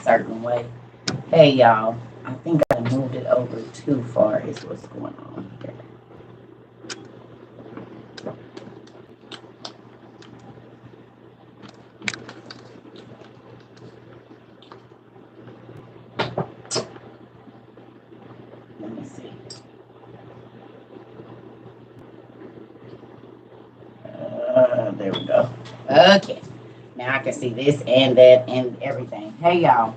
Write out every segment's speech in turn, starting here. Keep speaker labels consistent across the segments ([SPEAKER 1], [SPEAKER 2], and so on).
[SPEAKER 1] certain way. Hey y'all, I think I moved it over too far is what's going on here. Let me see. There we go. Okay. Now I can see this and that and everything. Hey y'all.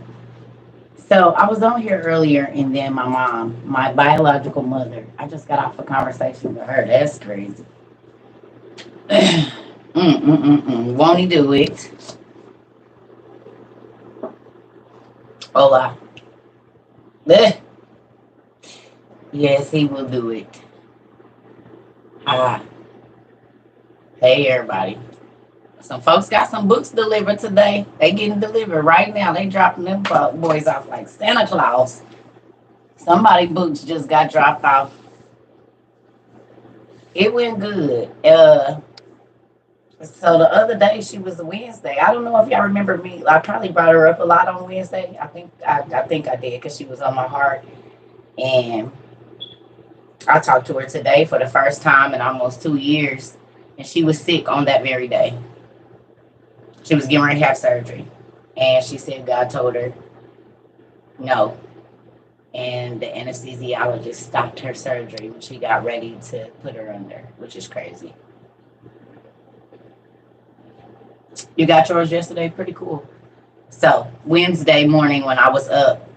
[SPEAKER 1] So I was on here earlier and then my mom, my biological mother, I just got off a conversation with her. That's crazy. Won't he do it? Hola. Yes, he will do it. Ah, hey everybody. Some folks got some books delivered today. They getting delivered right now. They dropping them boys off like Santa Claus. Somebody books just got dropped off. It went good. So the other day she was a Wednesday. I don't know if y'all remember me. I probably brought her up a lot on Wednesday. I think I did because she was on my heart. And I talked to her today for the first time in almost 2 years. And she was sick on that very day. She was getting ready to have surgery. And she said God told her no. And the anesthesiologist stopped her surgery when she got ready to put her under, which is crazy. You got yours yesterday? Pretty cool. So Wednesday morning when I was up,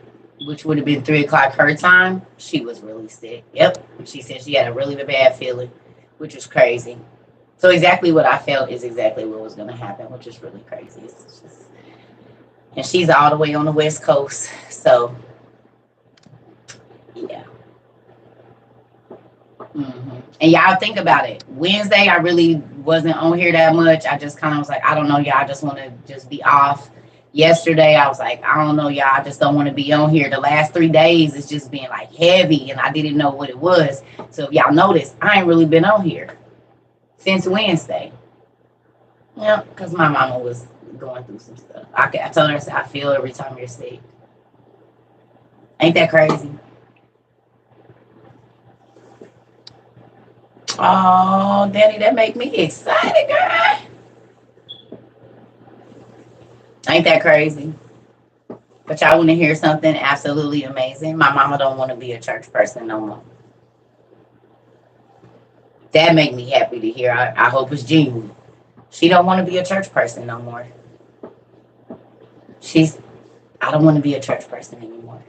[SPEAKER 1] which would have been 3 o'clock her time, she was really sick. Yep. She said she had a really bad feeling, which was crazy. So exactly what I felt is exactly what was going to happen, which is really crazy. It's just, and she's all the way on the West Coast. So, yeah. And y'all think about it. Wednesday, I really wasn't on here that much. I just kind of was like, I don't know, y'all. I just want to just be off. Yesterday, I was like, I don't know, y'all. I just don't want to be on here. The last 3 days, it's just been like heavy, and I didn't know what it was. So if y'all notice, I ain't really been on here since Wednesday. Yeah, because my mama was going through some stuff. I told her, I said, I feel every time you're sick. Ain't that crazy? Oh, Danny, that make me excited, girl. Ain't that crazy? But y'all want to hear something absolutely amazing? My mama don't want to be a church person no more. That make me happy to hear. I hope it's genuine. She don't want to be a church person no more. I don't want to be a church person anymore.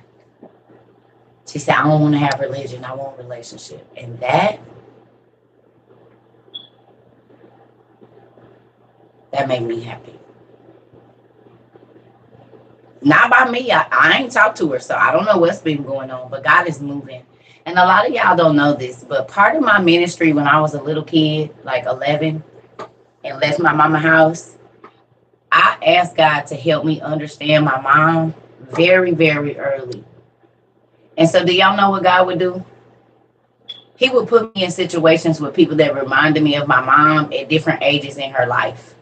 [SPEAKER 1] She said, I don't want to have religion. I want relationship. And that made me happy. Not by me. I ain't talked to her, so I don't know what's been going on, but God is moving. And a lot of y'all don't know this, but part of my ministry when I was a little kid, like 11, and left my mama house, I asked God to help me understand my mom very, very early. And so do y'all know what God would do? He would put me in situations with people that reminded me of my mom at different ages in her life.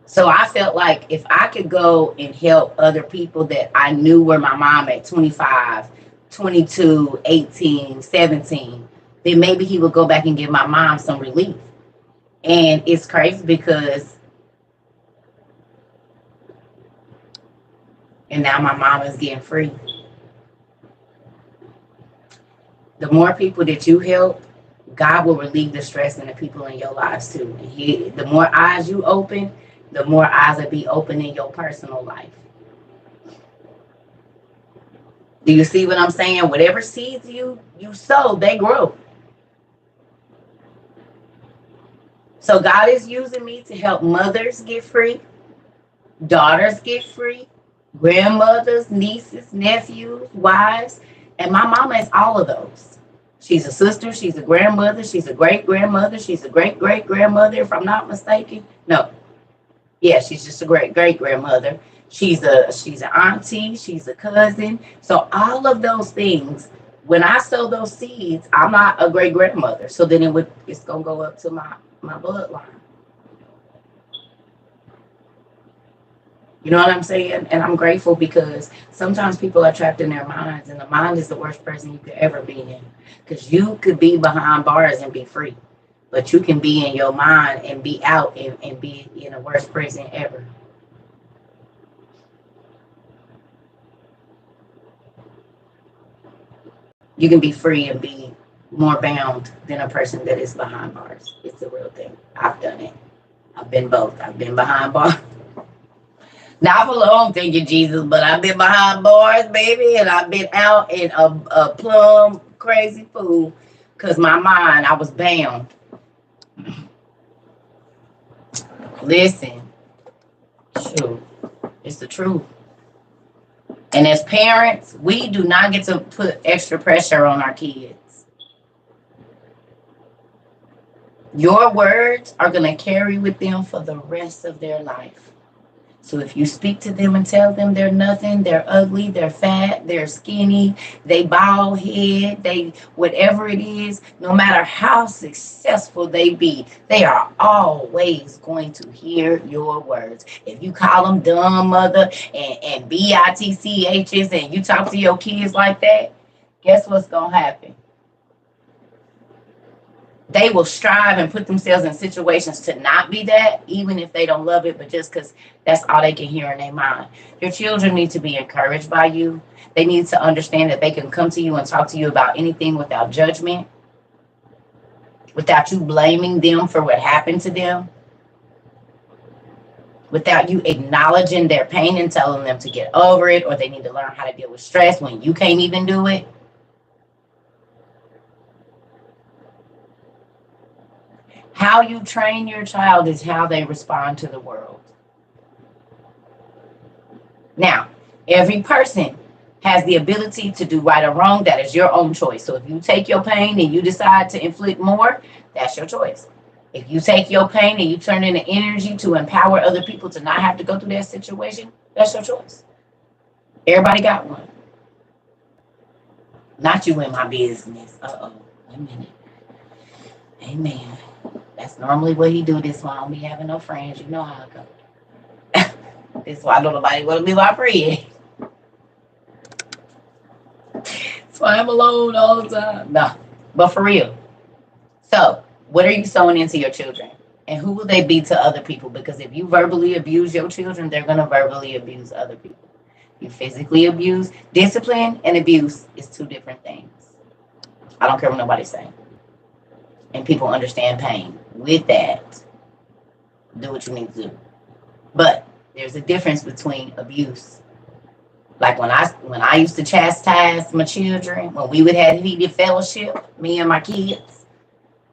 [SPEAKER 1] So I felt like if I could go and help other people that I knew were my mom at 25, 22, 18, 17, then maybe he would go back and give my mom some relief. And it's crazy because, and now my mom is getting free. The more people that you help, God will relieve the stress in the people in your lives too. The more eyes you open, the more eyes will be open in your personal life. Do you see what I'm saying? Whatever seeds you sow, they grow. So God is using me to help mothers get free, daughters get free, grandmothers, nieces, nephews, wives, and my mama is all of those. She's a sister, she's a grandmother, she's a great-grandmother, she's a great-great-grandmother, if I'm not mistaken. No. Yeah, she's just a great-great-grandmother. She's an auntie, she's a cousin. So all of those things, when I sow those seeds, I'm not a great-grandmother. So then it's gonna go up to my bloodline. You know what I'm saying? And I'm grateful because sometimes people are trapped in their minds, and the mind is the worst person you could ever be in. Because you could be behind bars and be free, but you can be in your mind and be out and be in the worst prison ever. You can be free and be more bound than a person that is behind bars. It's the real thing. I've done it. I've been both. I've been behind bars. Not for long, thank you, Jesus, but I've been behind bars, baby, and I've been out in a plum crazy fool because my mind, I was bound. Listen, shoot, it's the truth. And as parents, we do not get to put extra pressure on our kids. Your words are going to carry with them for the rest of their life. So if you speak to them and tell them they're nothing, they're ugly, they're fat, they're skinny, they bald head, they whatever it is, no matter how successful they be, they are always going to hear your words. If you call them dumb mother and bitchs and you talk to your kids like that, guess what's gonna happen? They will strive and put themselves in situations to not be that, even if they don't love it, but just because that's all they can hear in their mind. Your children need to be encouraged by you. They need to understand that they can come to you and talk to you about anything without judgment, without you blaming them for what happened to them, without you acknowledging their pain and telling them to get over it, or they need to learn how to deal with stress when you can't even do it. How you train your child is how they respond to the world. Now, every person has the ability to do right or wrong. That is your own choice. So if you take your pain and you decide to inflict more, that's your choice. If you take your pain and you turn it into energy to empower other people to not have to go through that situation, that's your choice. Everybody got one. Not you in my business. Uh-oh. Wait a minute. Amen. That's normally what he do. This why I don't be having no friends. You know how it goes. This why nobody want to be my friend. That's why I'm alone all the time. No, but for real. So, what are you sowing into your children? And who will they be to other people? Because if you verbally abuse your children, they're going to verbally abuse other people. You physically abuse. Discipline and abuse is two different things. I don't care what nobody's saying. And people understand pain. With that, do what you need to do. But there's a difference between abuse. Like when I used to chastise my children, when we would have heated fellowship, me and my kids,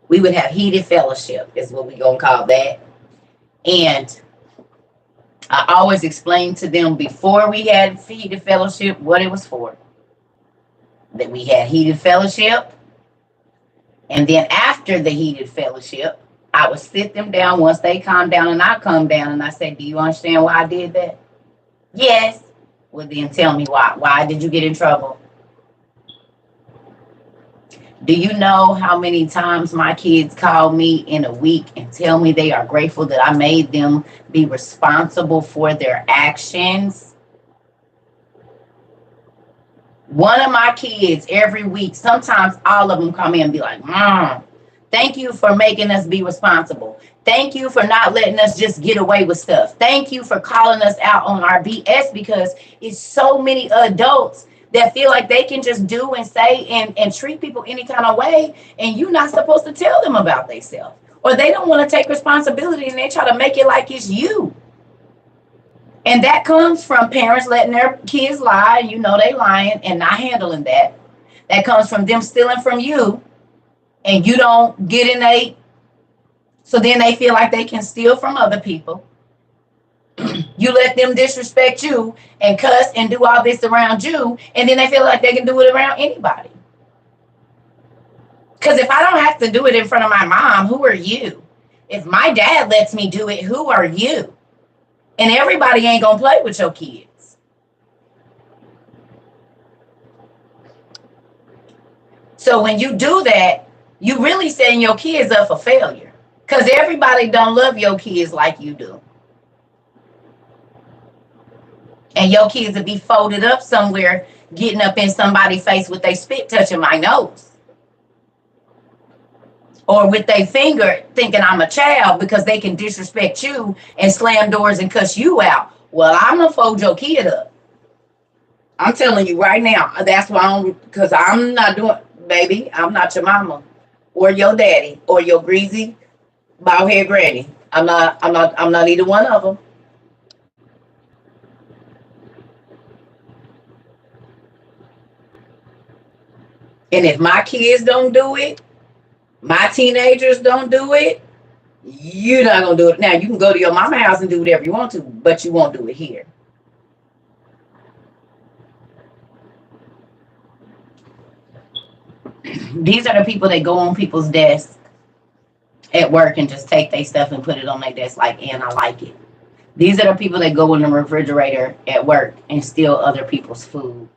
[SPEAKER 1] we would have heated fellowship, is what we gonna call that. And I always explained to them before we had heated fellowship what it was for. That we had heated fellowship, and then after the heated fellowship, I would sit them down once they calm down and I calm down and I say, do you understand why I did that? Yes. Well, then tell me why. Why did you get in trouble? Do you know how many times my kids call me in a week and tell me they are grateful that I made them be responsible for their actions? One of my kids every week, sometimes all of them come in and be like, Mom, thank you for making us be responsible. Thank you for not letting us just get away with stuff. Thank you for calling us out on our BS, because it's so many adults that feel like they can just do and say and treat people any kind of way, and you're not supposed to tell them about themselves. Or they don't want to take responsibility and they try to make it like it's you. And that comes from parents letting their kids lie, and you know they lying and not handling that. That comes from them stealing from you, and you don't get innate. So then they feel like they can steal from other people. You let them disrespect you and cuss and do all this around you, and then they feel like they can do it around anybody. Because if I don't have to do it in front of my mom, who are you? If my dad lets me do it, who are you? And everybody ain't going to play with your kids. So when you do that, you really setting your kids up for failure. Because everybody don't love your kids like you do. And your kids would be folded up somewhere, getting up in somebody's face with their spit touching my nose. Or with their finger thinking I'm a child because they can disrespect you and slam doors and cuss you out. Well, I'm gonna fold your kid up. I'm telling you right now. That's why because I'm not doing, baby. I'm not your mama, or your daddy, or your greasy bald head granny. I'm not. I'm not. I'm not either one of them. And if my kids don't do it, my teenagers don't do it, you're not gonna do it. Now you can go to your mama house and do whatever you want to, but you won't do it here. These are the people that go on people's desks at work and just take their stuff and put it on their desk like, and I like it. These are the people that go in the refrigerator at work and steal other people's food.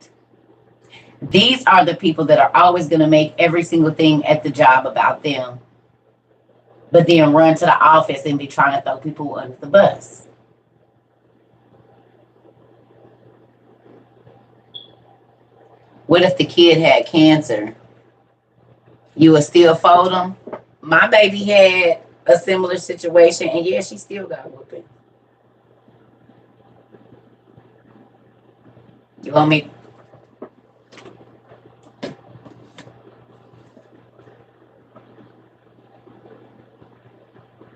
[SPEAKER 1] These are the people that are always going to make every single thing at the job about them, but then run to the office and be trying to throw people under the bus. What if the kid had cancer? You would still fold them? My baby had a similar situation, and yeah, she still got whooping. You want me?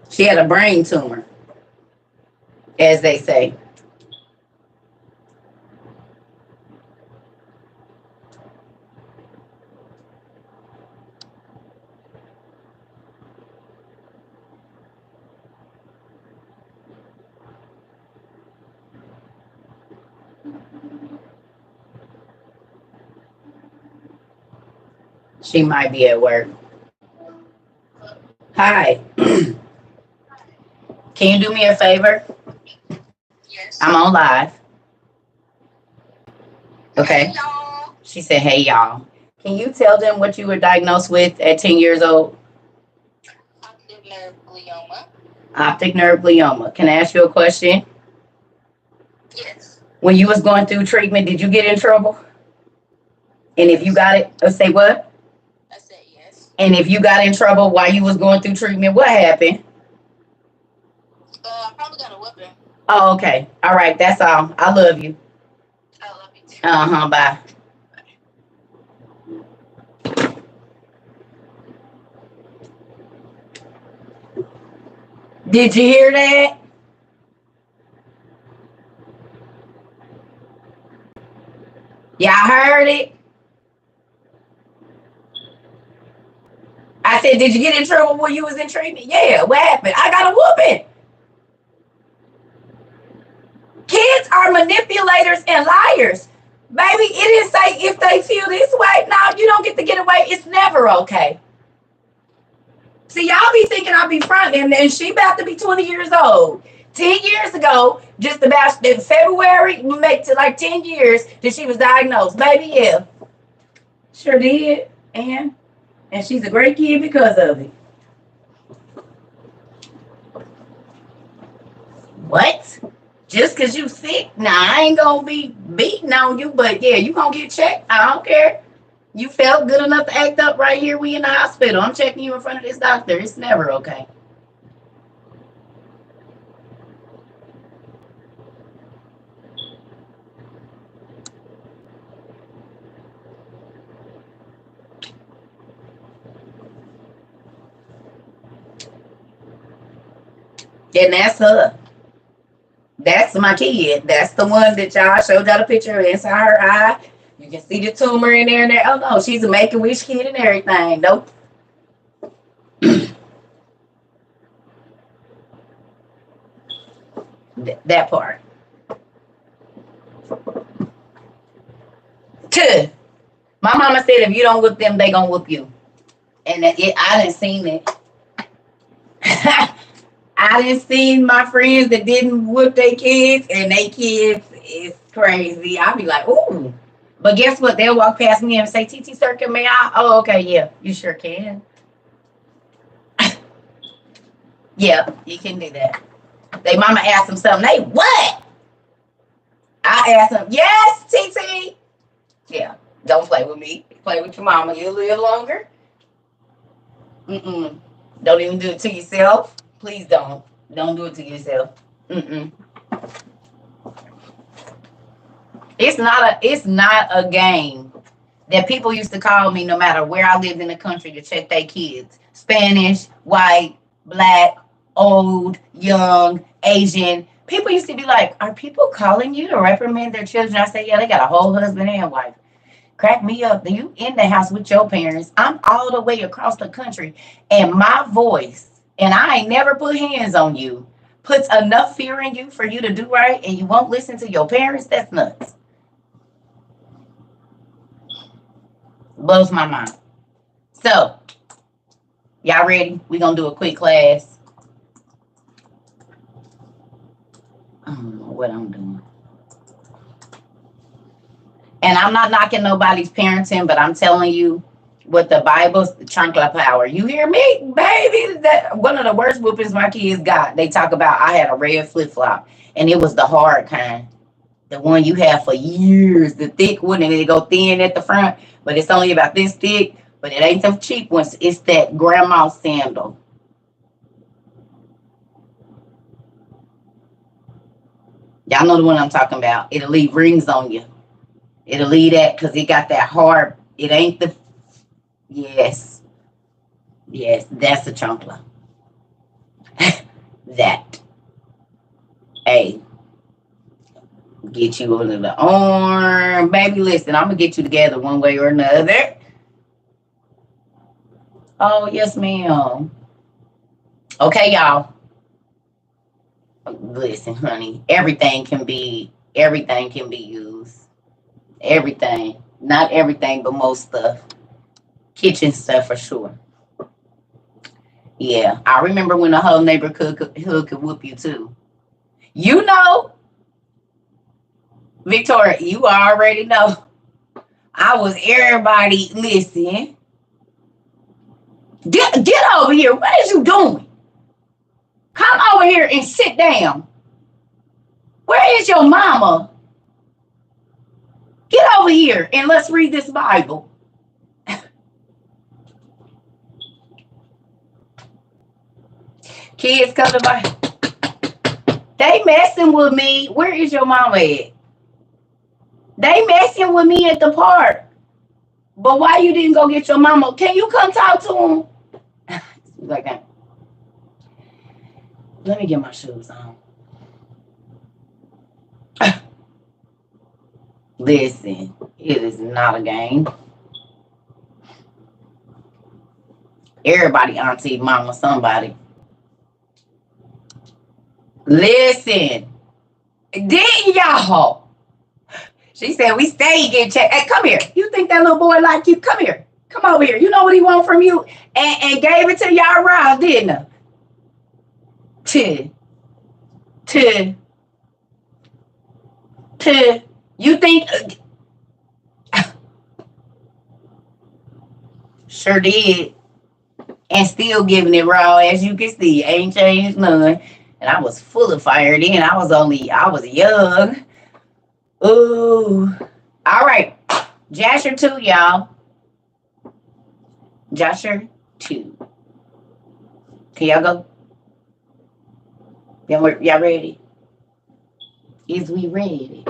[SPEAKER 1] She had a brain tumor, as they say. She might be at work. Hi. Can you do me a favor?
[SPEAKER 2] Yes.
[SPEAKER 1] I'm on live. Okay.
[SPEAKER 2] Hey, y'all.
[SPEAKER 1] She said, hey, y'all. Can you tell them what you were diagnosed with at 10 years old?
[SPEAKER 2] Optic nerve glioma.
[SPEAKER 1] Optic nerve glioma. Can I ask you a question?
[SPEAKER 2] Yes.
[SPEAKER 1] When you was going through treatment, did you get in trouble? And if you got it, say what?
[SPEAKER 2] I said yes.
[SPEAKER 1] And if you got in trouble while you was going through treatment, what happened?
[SPEAKER 2] I probably got a whipping.
[SPEAKER 1] Oh, okay. All right. That's all. I love you.
[SPEAKER 2] I love you too.
[SPEAKER 1] Uh-huh. Bye. Did you hear that? Y'all heard it? I said, did you get in trouble when you was in treatment? Yeah, what happened? I got a whooping. Kids are manipulators and liars. Baby, it didn't say if they feel this way. No, you don't get to get away. It's never okay. See, y'all be thinking I'll be fronting, and she about to be 20 years old. 10 years ago, just about in February, we make to like 10 years that she was diagnosed. Baby, yeah. Sure did. And she's a great kid because of it. What? Just because you sick? Nah, I ain't going to be beating on you, but yeah, you going to get checked. I don't care. You felt good enough to act up right here. We in the hospital. I'm checking you in front of this doctor. It's never okay. And that's her. That's my kid. That's the one that y'all showed y'all the picture of inside her eye. You can see the tumor in there and there. Oh no, she's a make-a-wish kid and everything. Nope. That part. Tuh. My mama said if you don't whoop them, they gonna whoop you. And I didn't seen it. I didn't see my friends that didn't whoop their kids, and they kids is crazy. I'll be like, ooh. But guess what? They'll walk past me and say, TT Circuit, may I? Oh, okay, yeah, you sure can. Yeah, you can do that. They mama asked them something. They what? I asked him, yes, TT. Yeah, don't play with me. Play with your mama. You'll live longer. Mm-mm. Don't even do it to yourself. Please don't. Don't do it to yourself. Mm-mm. It's not a game that people used to call me no matter where I lived in the country to check their kids. Spanish, white, black, old, young, Asian. People used to be like, are people calling you to reprimand their children? I say, yeah, they got a whole husband and wife. Crack me up. You in the house with your parents. I'm all the way across the country. And my voice, and I ain't never put hands on you, puts enough fear in you for you to do right and you won't listen to your parents. That's nuts. Blows my mind. So, y'all ready? We're going to do a quick class. I don't know what I'm doing. And I'm not knocking nobody's parenting, but I'm telling you what the Bible's chancla power. You hear me, baby? That one of the worst whoopings my kids got. They talk about I had a red flip flop, and it was the hard kind, the one you have for years, the thick one, and it go thin at the front, but it's only about this thick. But it ain't some cheap ones. It's that grandma sandal. Y'all know the one I'm talking about. It'll leave rings on you. It'll leave that because it got that hard. It ain't the. Yes. Yes, that's a chunkler. That. Hey. Get you under the arm. Baby, listen, I'm going to get you together one way or another. Oh, yes, ma'am. Okay, y'all. Listen, honey. Everything can be used. Everything. Not everything, but most stuff. Kitchen stuff for sure. Yeah. I remember when the whole neighborhood could whoop you too. You know, Victoria, you already know. I was everybody. Listen. Get over here. What is you doing? Come over here and sit down. Where is your mama? Get over here and let's read this Bible. Kids come to my. They messing with me. Where is your mama at? They messing with me at the park. But why you didn't go get your mama? Can you come talk to him? Like that. Let me get my shoes on. Listen, it is not a game. Everybody, auntie, mama, somebody. Listen, didn't y'all? She said we stay get checked. Hey, come here. You think that little boy like you? Come here. Come over here. You know what he want from you? And gave it to y'all around, didn't he? You think? Sure did. And still giving it raw, as you can see. Ain't changed none. And I was full of fire then. I was young. Ooh. All right. Jasher 2, y'all. Jasher 2. Can y'all go? Y'all ready? Is we ready?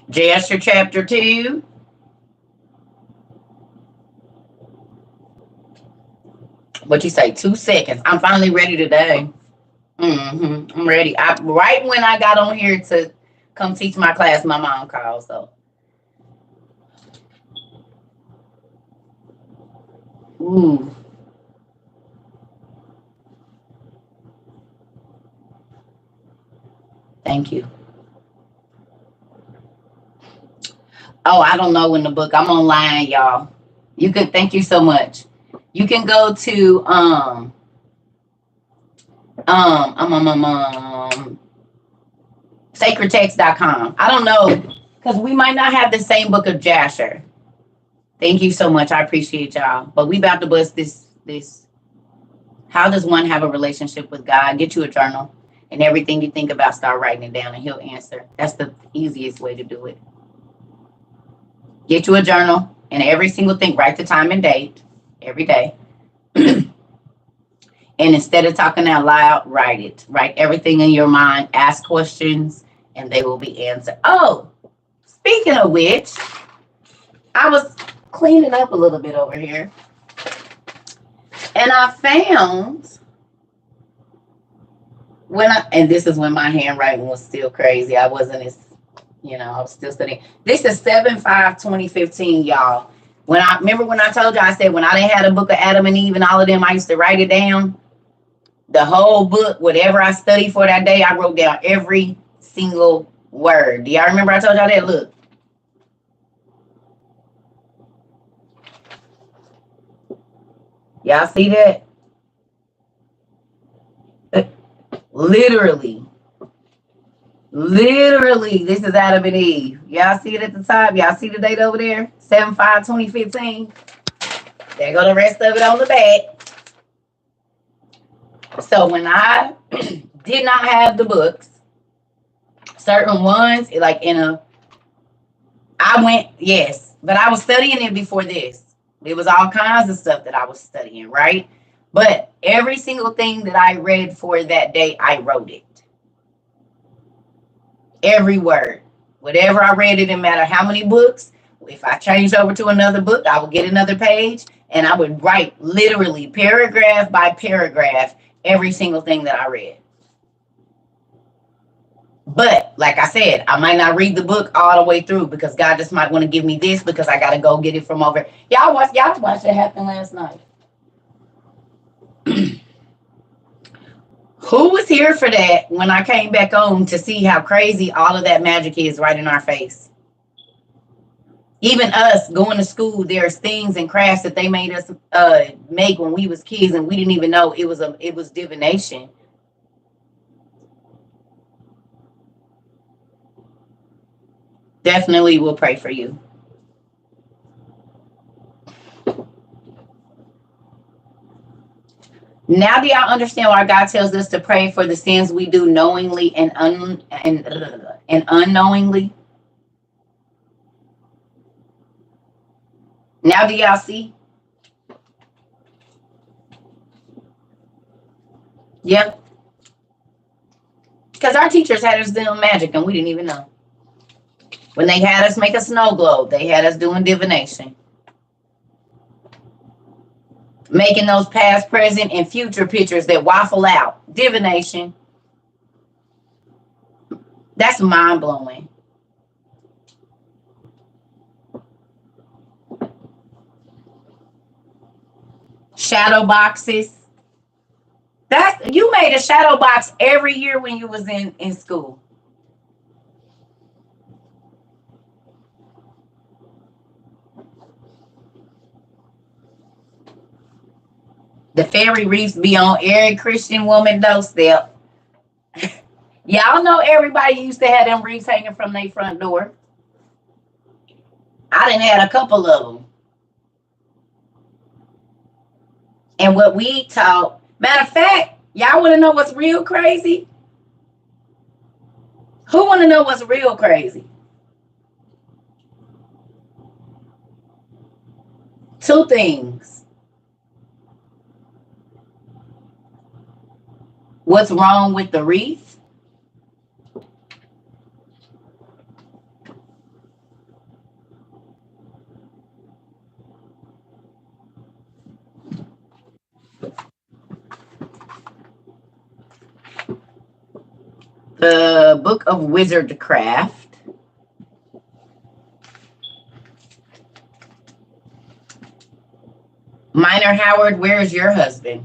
[SPEAKER 1] Jasher chapter 2. What you say? 2 seconds. I'm finally ready today. I'm ready. Right when I got on here to come teach my class, my mom called. So, ooh. Thank you. Oh, I don't know in the book. I'm online, y'all. You can. Thank you so much. You can go to sacredtext.com. I don't know because we might not have the same book of Jasher. Thank you so much. I appreciate y'all. But we about to bust this. How does one have a relationship with God? Get you a journal, and everything you think about, start writing it down, and He'll answer. That's the easiest way to do it. Get you a journal, and every single thing, write the time and date every day. And instead of talking out loud, write it. Write everything in your mind. Ask questions, and they will be answered. Oh, speaking of which, I was cleaning up a little bit over here, and I found and this is when my handwriting was still crazy. I wasn't as, I was still studying. This is 7/5/2015, y'all. When I told you, I said when I didn't have a book of Adam and Eve and all of them, I used to write it down. The whole book, whatever I studied for that day, I wrote down every single word. Do y'all remember I told y'all that? Look. Y'all see that? Literally. Literally, this is Adam and Eve. Y'all see it at the top? Y'all see the date over there? 7/5/2015. There go the rest of it on the back. So when I did not have the books, certain ones, like I went, yes, but I was studying it before this. There was all kinds of stuff that I was studying, right? But every single thing that I read for that day, I wrote it. Every word. Whatever I read, it didn't matter how many books. If I changed over to another book, I would get another page and I would write literally paragraph by paragraph every single thing that I read. But like I said, I might not read the book all the way through because God just might want to give me this because I got to go get it from over. Y'all watched it happen last night. Who was here for that when I came back home to see how crazy all of that magic is right in our face? Even us going to school, there's things and crafts that they made us make when we was kids, and we didn't even know it was divination. Definitely will pray for you. Now do y'all understand why God tells us to pray for the sins we do knowingly and unknowingly? Now do y'all see? Yep. Because our teachers had us doing magic and we didn't even know. When they had us make a snow globe, they had us doing divination. Making those past, present, and future pictures that waffle out. Divination. That's mind blowing. Shadow boxes. You made a shadow box every year when you was in school. The fairy wreaths be on every Christian woman doorstep. Y'all know everybody used to have them wreaths hanging from their front door. I done had a couple of them. And what we taught, matter of fact, y'all want to know what's real crazy? Who want to know what's real crazy? Two things. What's wrong with the wreath? The Book of Wizardcraft. Minor Howard, where's your husband?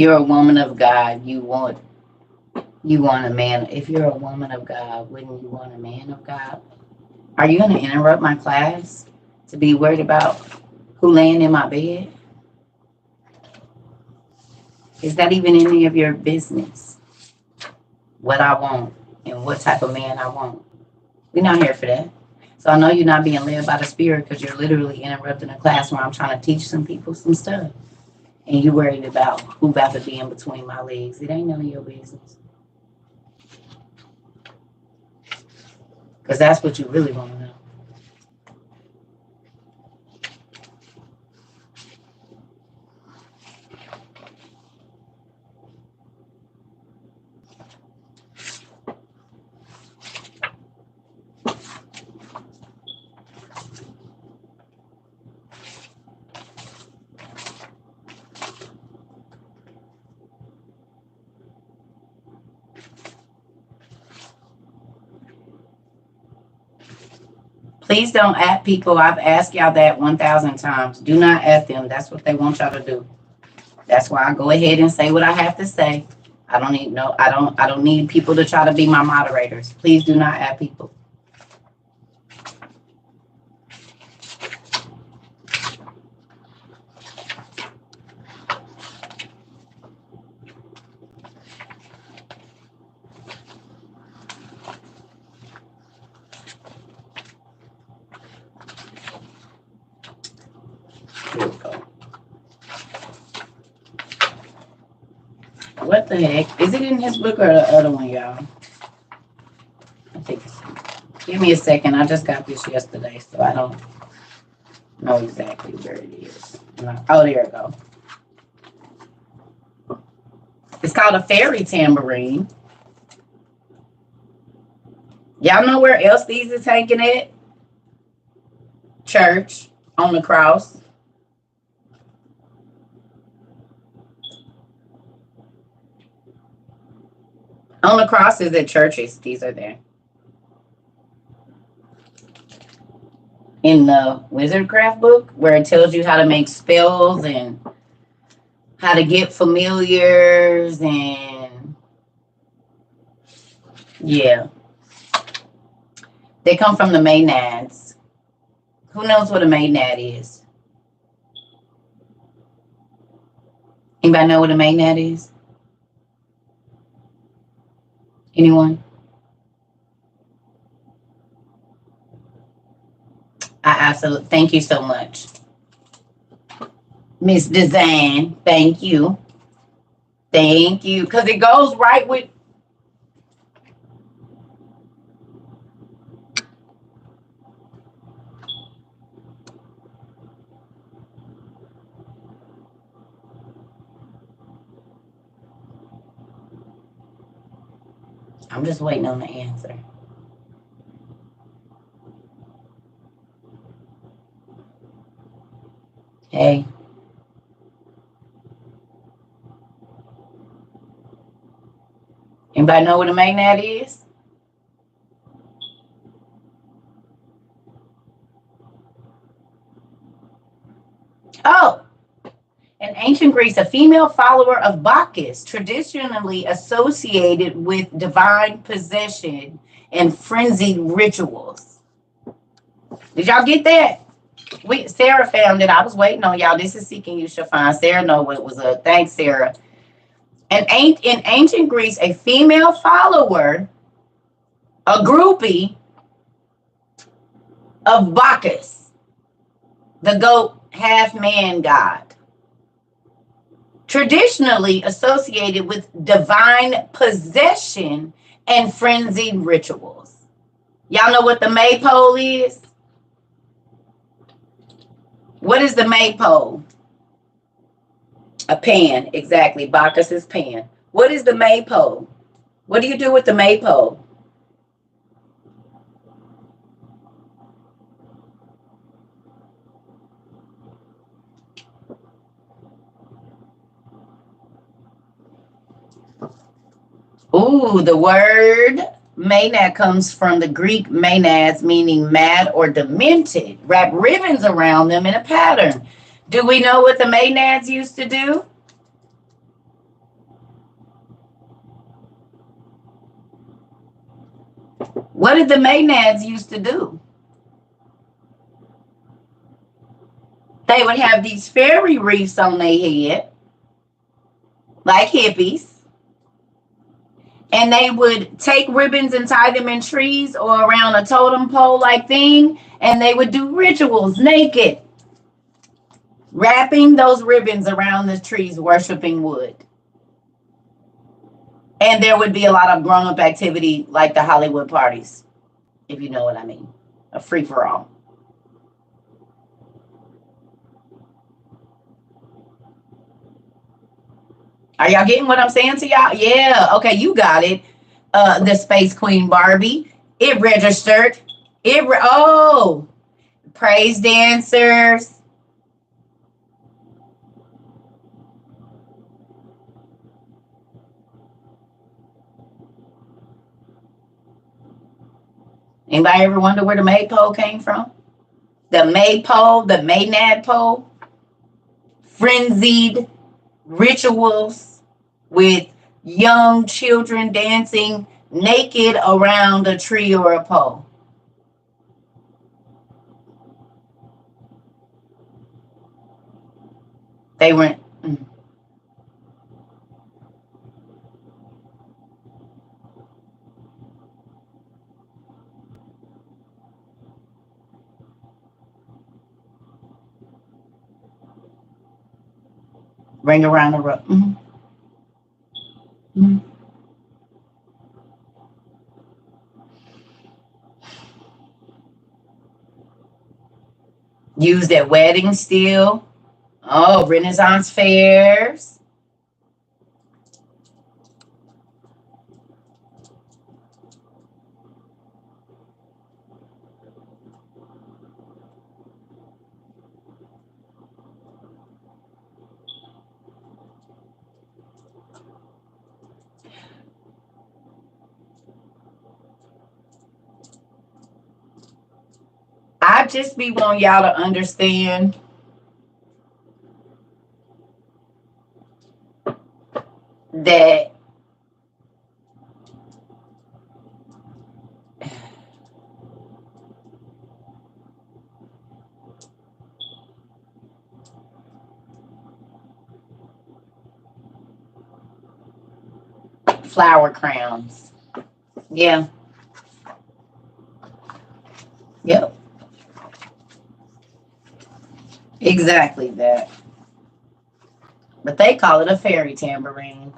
[SPEAKER 1] you're a woman of God, you want a man. If you're a woman of God, wouldn't you want a man of God? Are you going to interrupt my class to be worried about who laying in my bed? Is that even any of your business? What I want and what type of man I want. We're not here for that. So I know you're not being led by the Spirit because you're literally interrupting a class where I'm trying to teach some people some stuff. And you worried about who about to be in between my legs. It ain't none of your business. Because that's what you really want to know. Please don't at people. I've asked y'all that 1,000 times. Do not at them. That's what they want y'all to do. That's why I go ahead and say what I have to say. I don't need people to try to be my moderators. Please do not at people. Here we go. What the heck? Is it in his book or the other one, y'all? I think it's. Give me a second. I just got this yesterday, so I don't know exactly where it is. Oh, there it go. It's called a fairy tambourine. Y'all know where else these is taking it? Church on the cross. On the crosses at churches, these are there. In the Wizardcraft book, where it tells you how to make spells and how to get familiars and yeah. They come from the Maenads. Who knows what a Maenad is? Anybody know what a Maenad is? Anyone? I absolutely thank you so much. Miss Design, thank you. Thank you. Because it goes right with I'm just waiting on the answer. Hey. Anybody know what a Maenad is? Oh, in ancient Greece, a female follower of Bacchus, traditionally associated with divine possession and frenzied rituals. Did y'all get that? Sarah found it. I was waiting on y'all. This is Seeking You Shall Find. Sarah know what it was. Thanks, Sarah. In ancient Greece, a female follower, a groupie of Bacchus, the goat half-man god, traditionally associated with divine possession and frenzied rituals. Y'all know what the maypole is? What is the maypole? A pan, exactly. Bacchus's pan. What is the maypole? What do you do with the maypole? Ooh, the word Maenad comes from the Greek maenads, meaning mad or demented. Wrap ribbons around them in a pattern. Do we know what the Maenads used to do? What did the Maynads used to do? They would have these fairy wreaths on their head, like hippies, and they would take ribbons and tie them in trees or around a totem pole like thing, and they would do rituals naked, wrapping those ribbons around the trees, worshiping wood. And there would be a lot of grown up activity like the Hollywood parties, if you know what I mean. A free for all. Are y'all getting what I'm saying to y'all? Yeah. Okay, you got it. The Space Queen Barbie. It registered. Oh, praise dancers. Anybody ever wonder where the maypole came from? The maypole, the Maynad pole, frenzied rituals with young children dancing naked around a tree or a pole. They went. Ring around the road. Mm-hmm. Mm-hmm. Used at weddings still. Oh, Renaissance fairs. I just be wanting y'all to understand that flower crowns. Yeah. Yep. Exactly that. But they call it a fairy tambourine.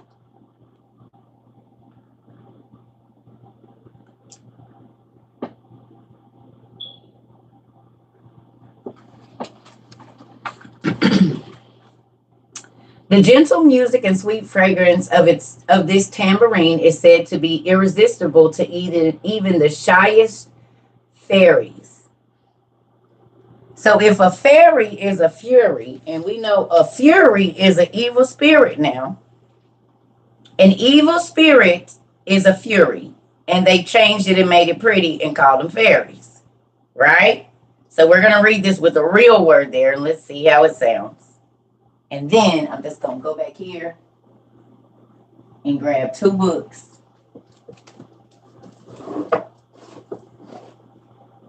[SPEAKER 1] The gentle music and sweet fragrance of this tambourine is said to be irresistible to even the shyest fairies. So if a fairy is a fury, and we know a fury is an evil spirit now, an evil spirit is a fury, and they changed it and made it pretty and called them fairies, right? So we're going to read this with a real word there, and let's see how it sounds. And then I'm just going to go back here and grab two books.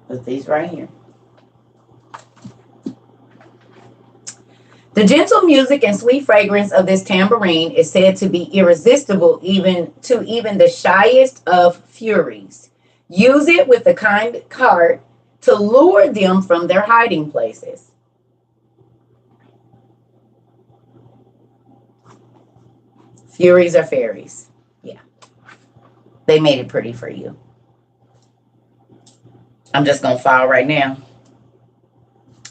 [SPEAKER 1] Put these right here. The gentle music and sweet fragrance of this tambourine is said to be irresistible even the shyest of furies. Use it with a kind heart to lure them from their hiding places. Furies are fairies. Yeah. They made it pretty for you. I'm just going to file right now.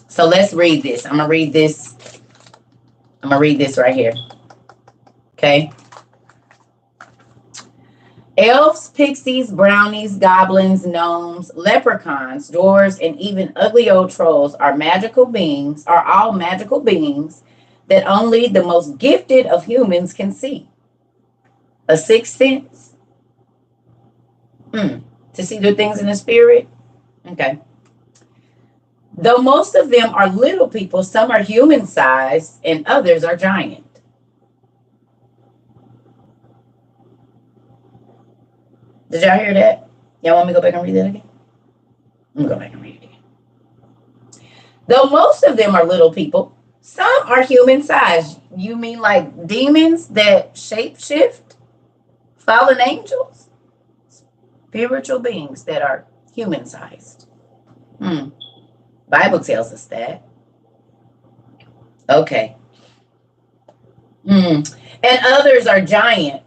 [SPEAKER 1] So let's read this. I'm going to read this. I'm going to read this right here. Okay. Elves, pixies, brownies, goblins, gnomes, leprechauns, dwarves, and even ugly old trolls are all magical beings that only the most gifted of humans can see. A sixth sense? To see the things in the spirit? Okay. Though most of them are little people, some are human-sized and others are giant. Did y'all hear that? Y'all want me to go back and read that again? I'm gonna go back and read it again. Though most of them are little people, some are human sized. You mean like demons that shapeshift? Fallen angels? Spiritual beings that are human sized. Hmm. Bible tells us that. Okay. Hmm. And others are giant,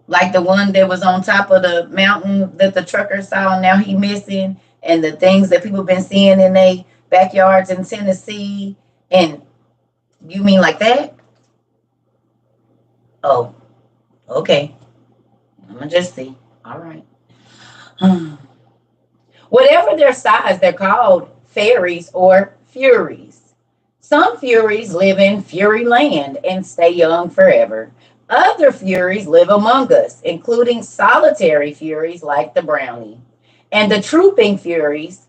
[SPEAKER 1] like the one that was on top of the mountain that the trucker saw, and now he missing, and the things that people been seeing in their backyards in Tennessee. And you mean like that? Oh, okay. I'm gonna just see. All right. Whatever their size, they're called fairies or furies. Some furies live in Fury Land and stay young forever. Other furies live among us, including solitary furies like the brownie, and the trooping furies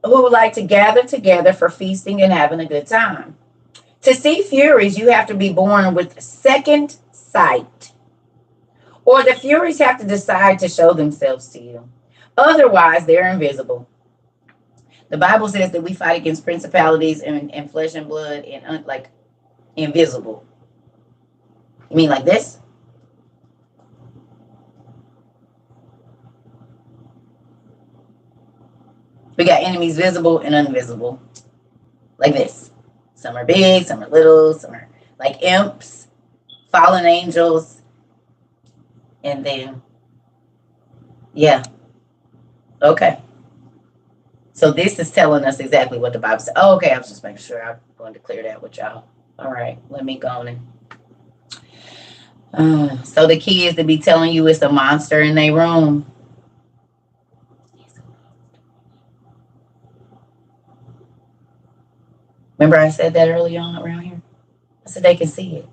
[SPEAKER 1] who like to gather together for feasting and having a good time. To see furies, you have to be born with second sight, or the furies have to decide to show themselves to you. Otherwise, they're invisible. The Bible says that we fight against principalities and flesh and blood and like invisible. You mean like this? We got enemies visible and invisible. Like this. Some are big, some are little, some are like imps, fallen angels, and then, yeah, okay. So this is telling us exactly what the Bible said. Oh, okay, I was just making sure. I'm going to clear that with y'all. All right, let me go on and. So the kids to be telling you it's a monster in their room. Remember I said that early on around here? I said they can see it.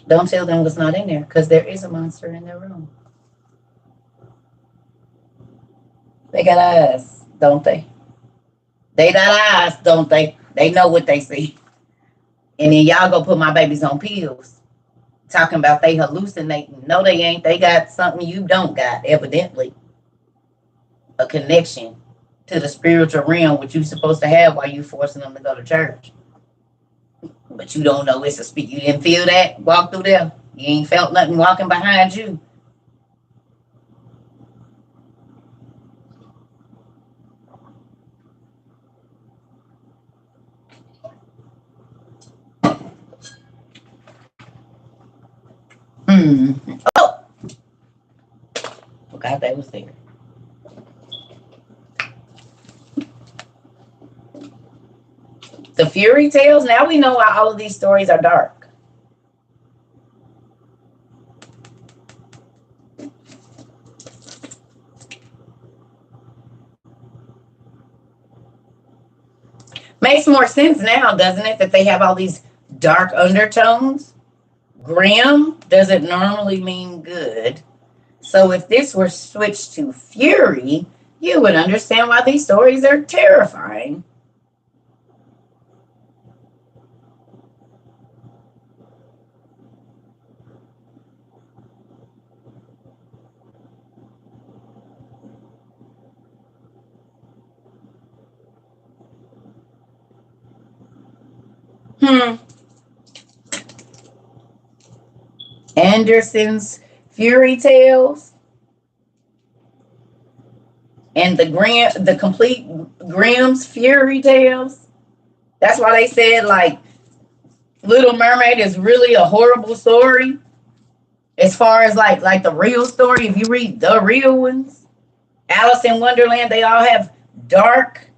[SPEAKER 1] Don't tell them what's not in there because there is a monster in their room. They got eyes, don't they? They got eyes, don't they? They know what they see. And then y'all go put my babies on pills, talking about they hallucinating. No, they ain't. They got something you don't got, evidently. A connection to the spiritual realm, which you're supposed to have while you forcing them to go to church. But you don't know it's a speak. You didn't feel that? Walk through there. You ain't felt nothing walking behind you. Hmm. Oh, forgot they was there. The Fury Tales. Now we know why all of these stories are dark. Makes more sense now, doesn't it? That they have all these dark undertones. Grim doesn't normally mean good. So if this were switched to Fury, you would understand why these stories are terrifying. Hmm. Anderson's Fury Tales and the complete Grimm's Fury Tales. That's why they said like Little Mermaid is really a horrible story. As far as like the real story, if you read the real ones, Alice in Wonderland, they all have dark.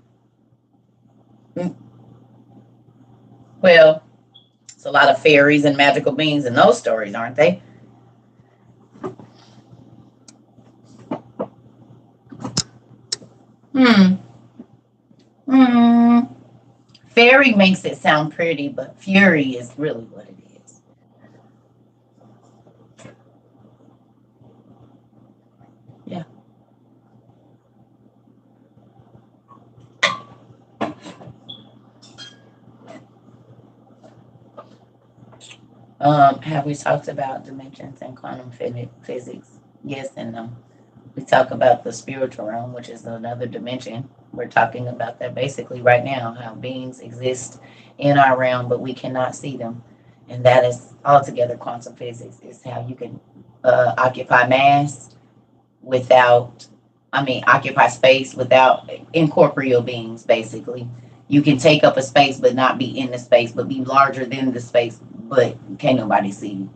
[SPEAKER 1] Well, it's a lot of fairies and magical beings in those stories, aren't they? Hmm. Hmm. Fairy makes it sound pretty, but fury is really what it is. Yeah. Have we talked about dimensions and quantum physics? Yes and no. We talk about the spiritual realm, which is another dimension. We're talking about that basically right now, how beings exist in our realm, but we cannot see them. And that is altogether quantum physics. It's how you can occupy mass without, occupy space without incorporeal beings, basically. You can take up a space but not be in the space, but be larger than the space, but can't nobody see you.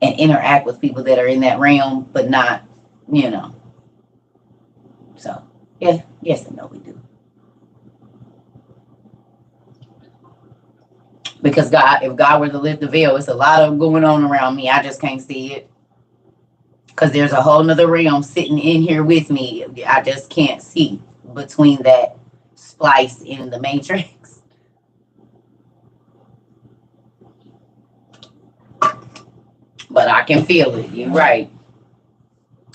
[SPEAKER 1] And interact with people that are in that realm, but not, you know. So, yeah, yes and no, we do. Because God, if God were to lift the veil, it's a lot of going on around me. I just can't see it. Because there's a whole nother realm sitting in here with me. I just can't see between that splice in the matrix. But I can feel it. You're right.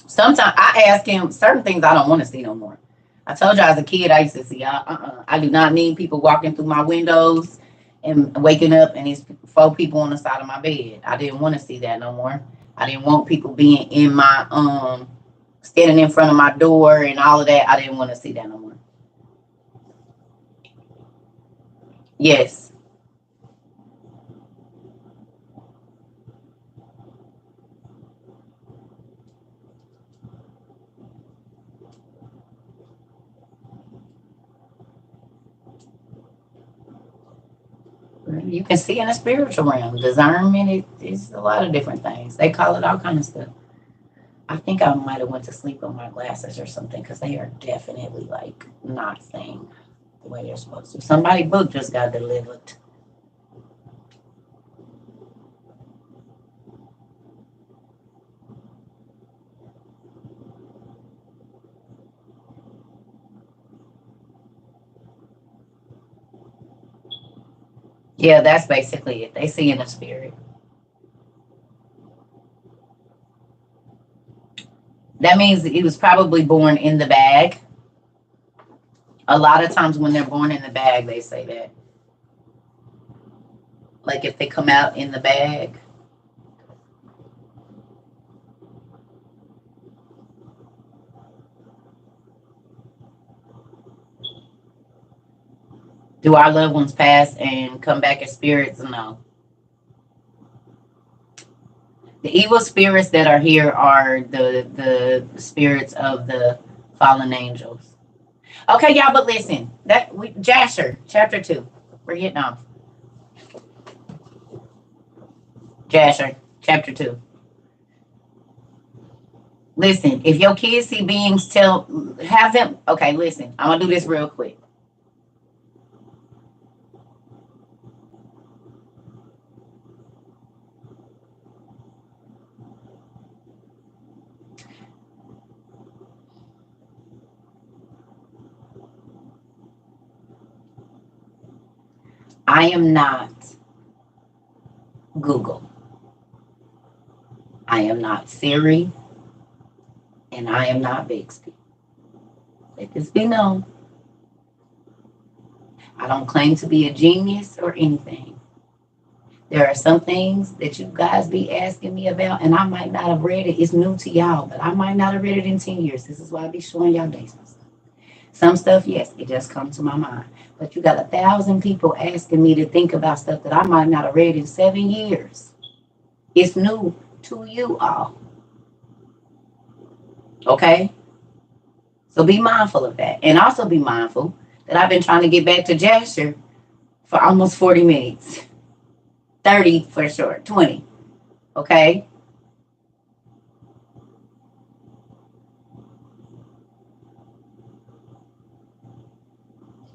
[SPEAKER 1] Sometimes I ask him certain things I don't want to see no more. I told you as a kid I used to see. I do not need people walking through my windows and waking up and there's 4 people on the side of my bed. I didn't want to see that no more. I didn't want people being in my standing in front of my door and all of that. I didn't want to see that no more. Yes. You can see in the spiritual realm. Discernment is a lot of different things. They call it all kind of stuff. I think I might have went to sleep on my glasses or something because they are definitely like not seeing the way they're supposed to. Somebody's book just got delivered. Yeah, that's basically it. They see in the spirit. That means he was probably born in the bag. A lot of times when they're born in the bag, they say that. Like if they come out in the bag. Do our loved ones pass and come back as spirits? No. The evil spirits that are here are the spirits of the fallen angels. Okay, y'all, but listen, Jasher, chapter 2. We're getting off. Jasher, chapter 2. Listen, if your kids see beings, have them. Okay, listen, I'm gonna do this real quick. I am not Google. I am not Siri, and I am not Bixby. Let this be known. I don't claim to be a genius or anything. There are some things that you guys be asking me about, and I might not have read it. It's new to y'all, but I might not have read it in 10 years. This is why I be showing y'all dates and stuff. Some stuff, yes, it just comes to my mind. But you got 1,000 people asking me to think about stuff that I might not have read in 7 years. It's new to you all. Okay? So be mindful of that. And also be mindful that I've been trying to get back to Jasher for almost 40 minutes. 30 for sure, 20. Okay?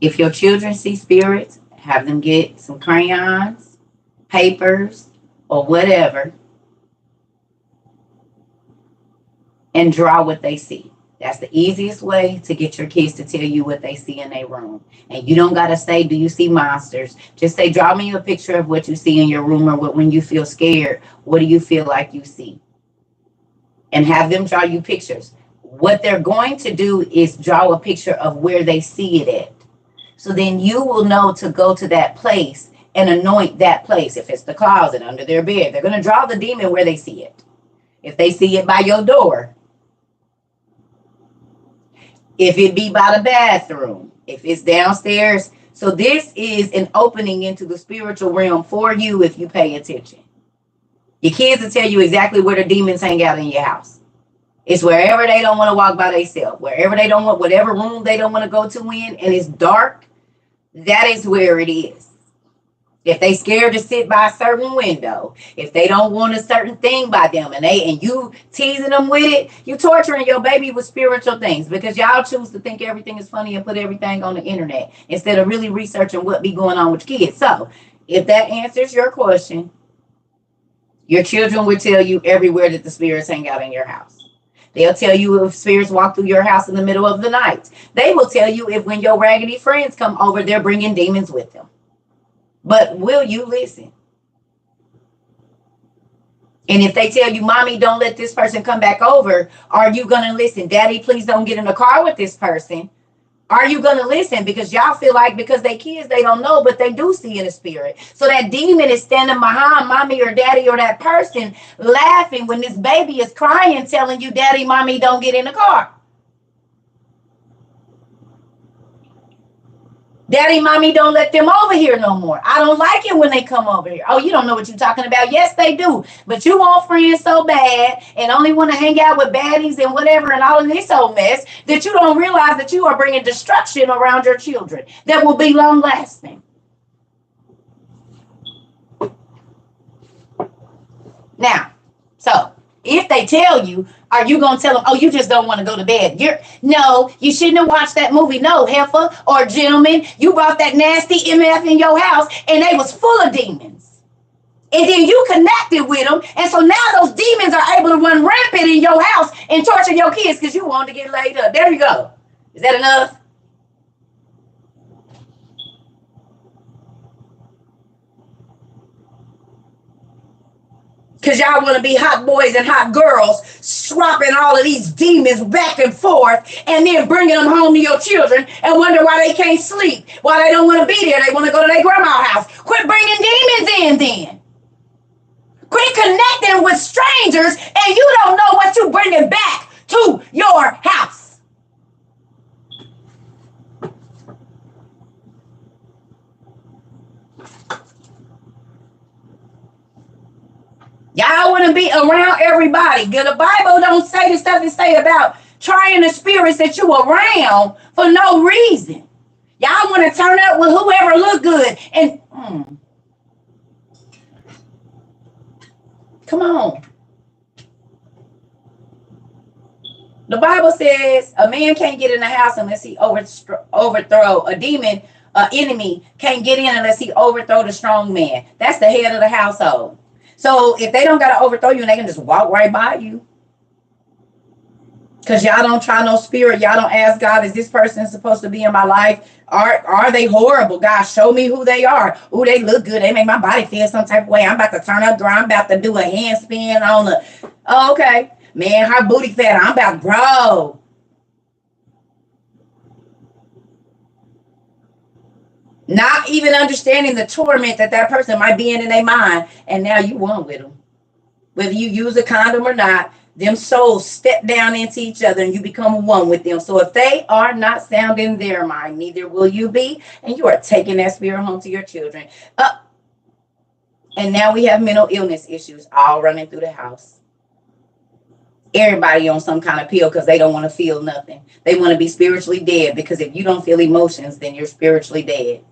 [SPEAKER 1] If your children see spirits, have them get some crayons, papers, or whatever, and draw what they see. That's the easiest way to get your kids to tell you what they see in their room. And you don't got to say, do you see monsters? Just say, draw me a picture of what you see in your room, or when you feel scared, what do you feel like you see? And have them draw you pictures. What they're going to do is draw a picture of where they see it at. So then you will know to go to that place and anoint that place. If it's the closet, under their bed, they're going to draw the demon where they see it. If they see it by your door, If it be by the bathroom, if it's downstairs. So this is an opening into the spiritual realm for you if you pay attention. Your kids will tell you exactly where the demons hang out in your house. It's wherever they don't want to walk by themselves, wherever they don't want, whatever room they don't want to go to in, and it's dark, that is where it is. If they scared to sit by a certain window, if they don't want a certain thing by them, and you teasing them with it, you torturing your baby with spiritual things because y'all choose to think everything is funny and put everything on the internet instead of really researching what be going on with kids. So if that answers your question, your children will tell you everywhere that the spirits hang out in your house. They'll tell you if spirits walk through your house in the middle of the night. They will tell you if when your raggedy friends come over, they're bringing demons with them. But will you listen? And if they tell you, mommy, don't let this person come back over, are you going to listen? Daddy, please don't get in the car with this person. Are you going to listen? Because y'all feel like because they kids, they don't know, but they do see in the spirit. So that demon is standing behind mommy or daddy or that person laughing when this baby is crying, telling you, daddy, mommy, don't get in the car. Daddy, mommy, don't let them over here no more. I don't like it when they come over here. Oh, you don't know what you're talking about. Yes, they do. But you want friends so bad and only want to hang out with baddies and whatever and all of this old mess that you don't realize that you are bringing destruction around your children that will be long lasting. Now, so if they tell you, are you going to tell them, oh, you just don't want to go to bed? No, you shouldn't have watched that movie. No, heifer or gentleman, you brought that nasty MF in your house and they was full of demons. And then you connected with them. And so now those demons are able to run rampant in your house and torture your kids because you wanted to get laid up. There you go. Is that enough? Because y'all want to be hot boys and hot girls, swapping all of these demons back and forth, and then bringing them home to your children and wonder why they can't sleep, why they don't want to be there. They want to go to their grandma's house. Quit bringing demons in then. Quit connecting with strangers, and you don't know what you're bringing back to your house. Y'all want to be around everybody. The Bible don't say the stuff it say about trying the spirits that you around for no reason. Y'all want to turn up with whoever look good. And come on. The Bible says a man can't get in the house unless he overthrow a demon. An enemy can't get in unless he overthrow the strong man. That's the head of the household. So if they don't got to overthrow you and they can just walk right by you, because y'all don't try no spirit, y'all don't ask God, is this person supposed to be in my life? Are they horrible? God, show me who they are. Oh, they look good. They make my body feel some type of way. I'm about to turn up, girl. I'm about to do a handspin on the. Oh, okay, man, her booty fat. I'm about to grow. Not even understanding the torment that person might be in their mind, and now you one with them. Whether you use a condom or not, them souls step down into each other and you become one with them. So if they are not sound in their mind, neither will you be, and you are taking that spirit home to your children. And now we have mental illness issues all running through the house. Everybody on some kind of pill because they don't want to feel nothing. They want to be spiritually dead because if you don't feel emotions, then you're spiritually dead.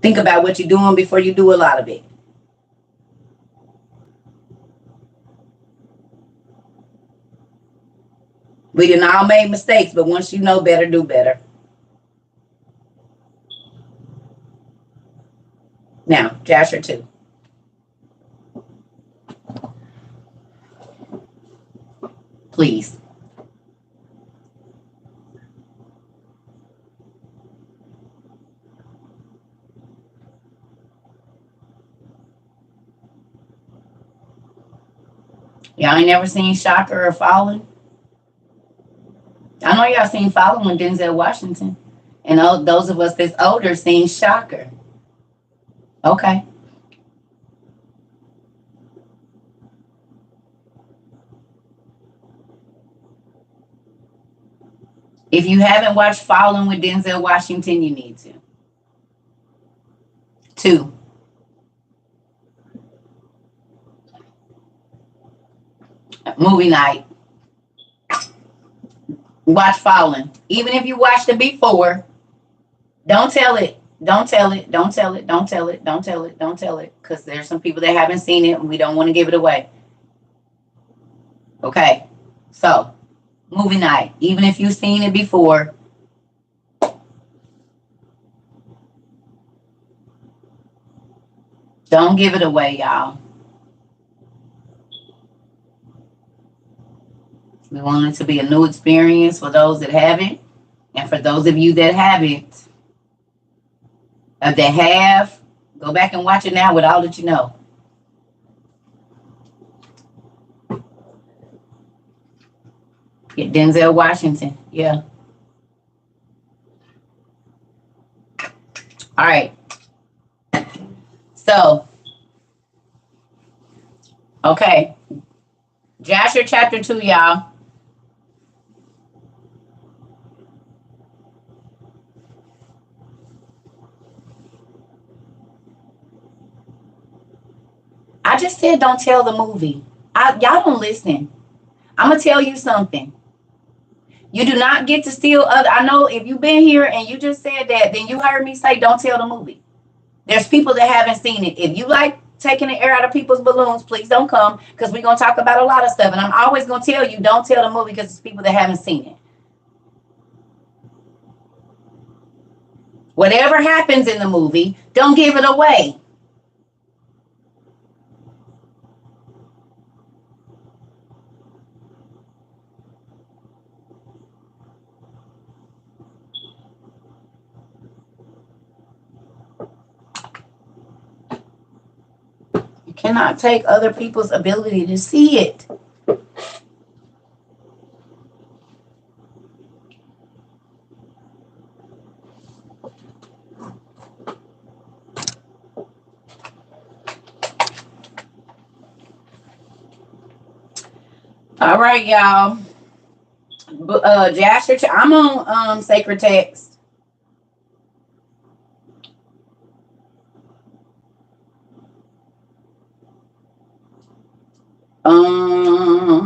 [SPEAKER 1] Think about what you're doing before you do a lot of it. We didn't all made mistakes, but once you know better, do better. Now, Joshua 2. Please. Y'all ain't never seen Shocker or Fallen? I know y'all seen Fallen with Denzel Washington. And those of us that's older seen Shocker. Okay. If you haven't watched Fallen with Denzel Washington, you need to. Two, movie night. Watch Fallen. Even if you watched it before, don't tell it. Don't tell it. Don't tell it. Don't tell it. Don't tell it. Don't tell it. Because there's some people that haven't seen it and we don't want to give it away. Okay. So, movie night. Even if you've seen it before, don't give it away, y'all. We want it to be a new experience for those that haven't. And for those of you that haven't, if they have, go back and watch it now with all that you know. Get Denzel Washington. Yeah. All right. So, okay. Joshua chapter 2, y'all. I just said don't tell the movie. Y'all don't listen. I'm going to tell you something. You do not get to steal other. I know if you've been here and you just said that, then you heard me say don't tell the movie. There's people that haven't seen it. If you like taking the air out of people's balloons, please don't come because we're going to talk about a lot of stuff. And I'm always going to tell you don't tell the movie because it's people that haven't seen it. Whatever happens in the movie, don't give it away. You cannot take other people's ability to see it. All right, y'all. Joshua, I'm on sacred text. Um,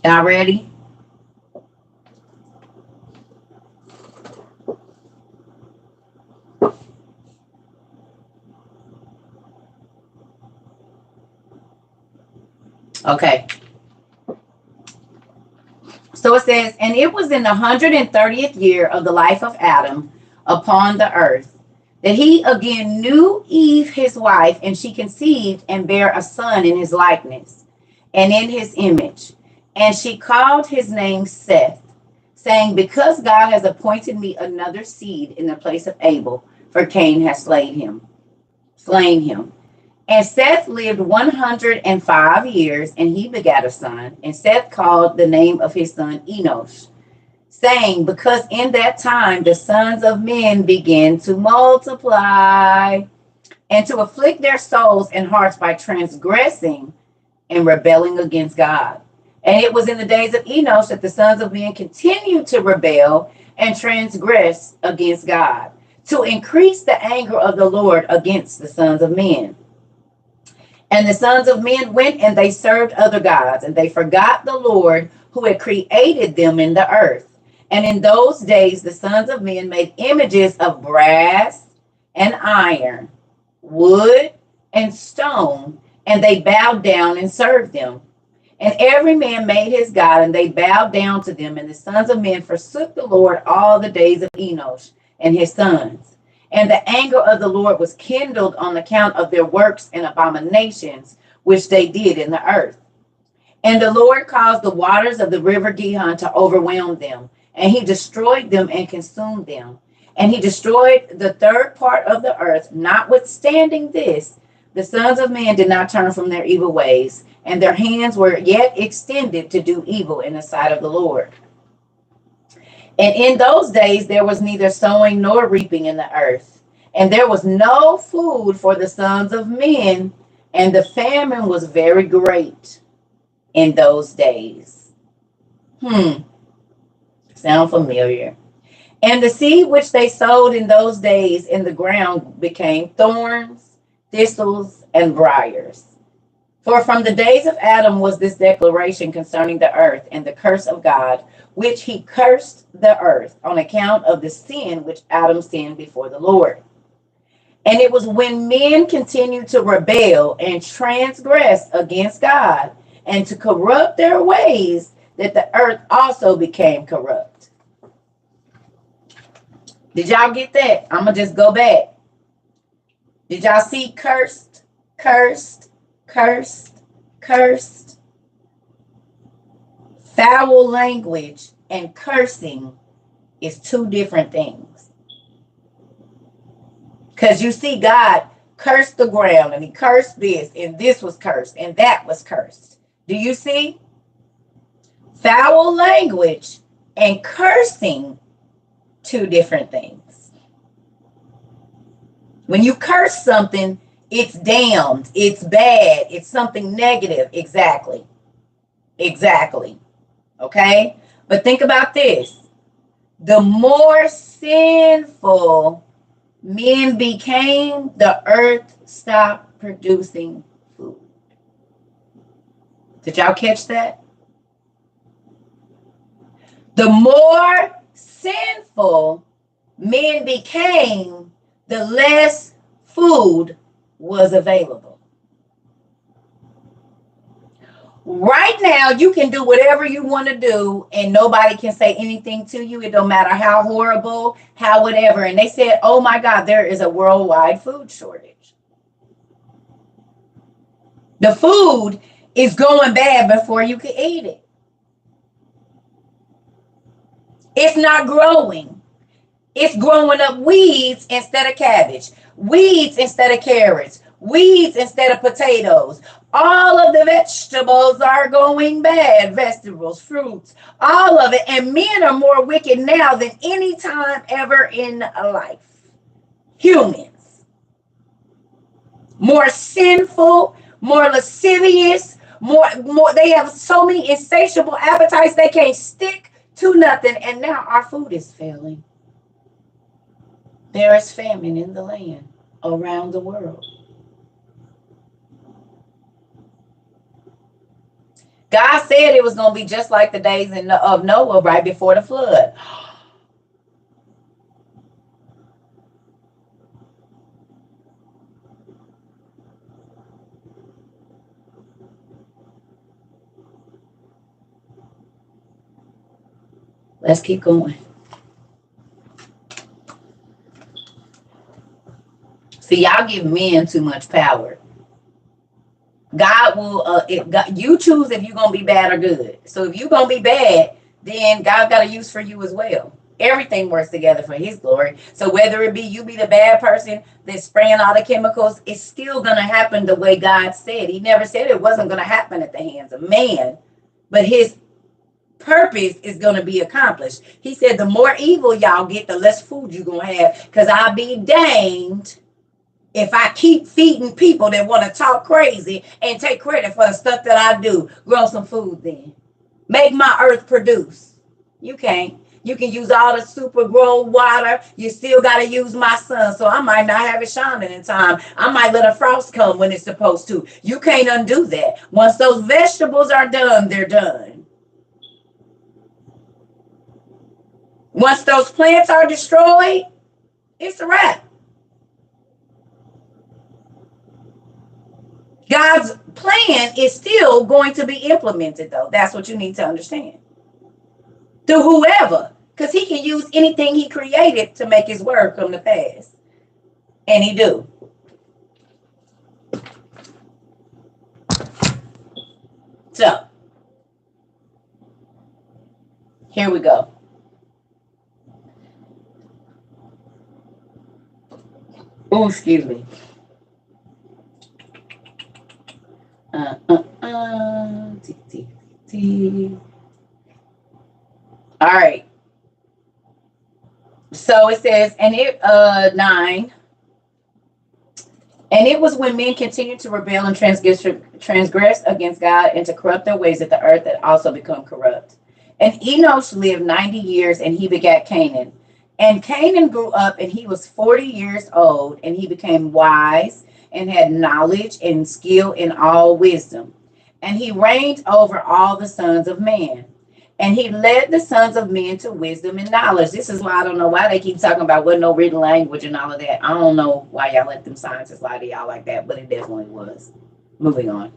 [SPEAKER 1] y'all ready? Okay. So it says, and it was in the 130th year of the life of Adam upon the earth that he again knew Eve his wife, and she conceived and bare a son in his likeness and in his image. And she called his name Seth, saying, because God has appointed me another seed in the place of Abel, for Cain has slain him. And Seth lived 105 years, and he begat a son. And Seth called the name of his son Enosh, saying, because in that time the sons of men began to multiply and to afflict their souls and hearts by transgressing and rebelling against God. And it was in the days of Enosh that the sons of men continued to rebel and transgress against God, to increase the anger of the Lord against the sons of men. And the sons of men went and they served other gods, and they forgot the Lord who had created them in the earth. And in those days, the sons of men made images of brass and iron, wood and stone, and they bowed down and served them. And every man made his God, and they bowed down to them. And the sons of men forsook the Lord all the days of Enosh and his sons. And the anger of the Lord was kindled on account of their works and abominations, which they did in the earth. And the Lord caused the waters of the river Gihon to overwhelm them, and he destroyed them and consumed them. And he destroyed the third part of the earth. Notwithstanding this, The sons of men did not turn from their evil ways, and their hands were yet extended to do evil in the sight of the Lord. And in those days there was neither sowing nor reaping in the earth, and there was no food for the sons of men, and the famine was very great in those days. Sound familiar? And the seed which they sowed in those days in the ground became thorns, thistles, and briars. For from the days of Adam was this declaration concerning the earth and the curse of God, which he cursed the earth on account of the sin which Adam sinned before the Lord. And it was when men continued to rebel and transgress against God and to corrupt their ways that the earth also became corrupt. Did y'all get that? I'm going to just go back. Did y'all see cursed, cursed, cursed, cursed? Foul language and cursing is two different things. Because you see, God cursed the ground, and he cursed this, and this was cursed, and that was cursed. Do you see? Foul language and cursing, two different things. When you curse something, it's damned, it's bad, it's something negative. Exactly. Okay? But think about this. The more sinful men became, the earth stopped producing food. Did y'all catch that? The more sinful men became, the less food was available. Right now, you can do whatever you want to do, and nobody can say anything to you. It don't matter how horrible, how whatever. And they said, oh my God, there is a worldwide food shortage. The food is going bad before you can eat it. It's not growing. It's growing up weeds instead of cabbage, weeds instead of carrots, weeds instead of potatoes. All of the vegetables are going bad. Vegetables, fruits, all of it. And men are more wicked now than any time ever in life. Humans. More sinful, more lascivious, more. They have so many insatiable appetites they can't stick to nothing. And now our food is failing. There is famine in the land around the world. God said it was going to be just like the days of Noah right before the flood. Let's keep going. See, y'all give men too much power. God will, you choose if you're going to be bad or good. So if you're going to be bad, then God got a use for you as well. Everything works together for his glory. So whether it be you be the bad person that's spraying all the chemicals, it's still going to happen the way God said. He never said it wasn't going to happen at the hands of man, but his purpose is going to be accomplished. He said the more evil y'all get, the less food you're going to have, because I'll be danged if I keep feeding people that want to talk crazy and take credit for the stuff that I do. Grow some food then. Make my earth produce. You can't. You can use all the super grow water. You still got to use my sun. So I might not have it shining in time. I might let a frost come when it's supposed to. You can't undo that. Once those vegetables are done, they're done. Once those plants are destroyed, it's a wrap. God's plan is still going to be implemented, though. That's what you need to understand. Through whoever, because he can use anything he created to make his word come to pass. And he do. So, here we go. Oh, excuse me. All right. So it says, and it 9. And it was when men continued to rebel and transgress against God and to corrupt their ways that the earth had also become corrupt. And Enosh lived 90 years and he begat Canaan. And Canaan grew up and he was 40 years old and he became wise and had knowledge and skill in all wisdom. And he reigned over all the sons of man. And he led the sons of men to wisdom and knowledge. This is why I don't know why they keep talking about what no written language and all of that. I don't know why y'all let them scientists lie to y'all like that, but it definitely was. Moving on.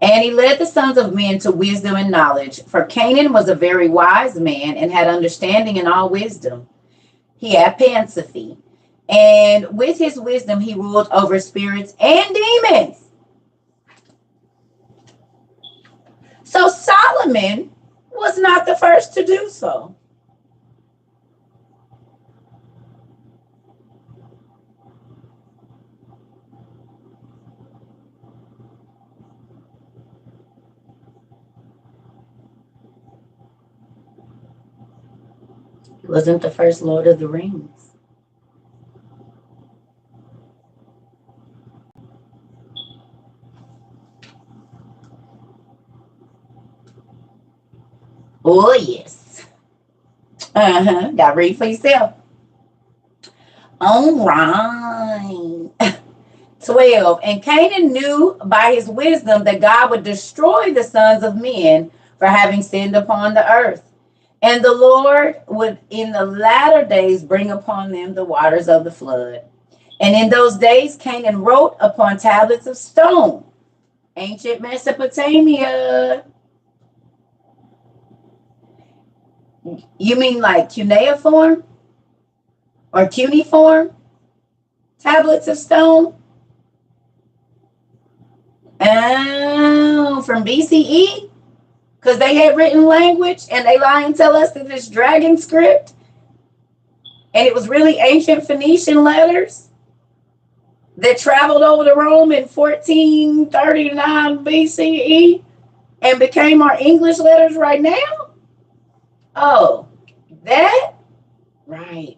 [SPEAKER 1] And he led the sons of men to wisdom and knowledge. For Canaan was a very wise man and had understanding in all wisdom. He had Pansophy. And with his wisdom, he ruled over spirits and demons. So Solomon was not the first to do so. He wasn't the first Lord of the Rings. Oh, yes. Got to read for yourself. All right. 12. And Canaan knew by his wisdom that God would destroy the sons of men for having sinned upon the earth. And the Lord would in the latter days bring upon them the waters of the flood. And in those days, Canaan wrote upon tablets of stone. Ancient Mesopotamia. You mean like cuneiform or cuneiform tablets of stone? Oh, from BCE? Because they had written language and they lie and tell us that it's dragon script and it was really ancient Phoenician letters that traveled over to Rome in 1439 BCE and became our English letters right now? Oh, that? Right.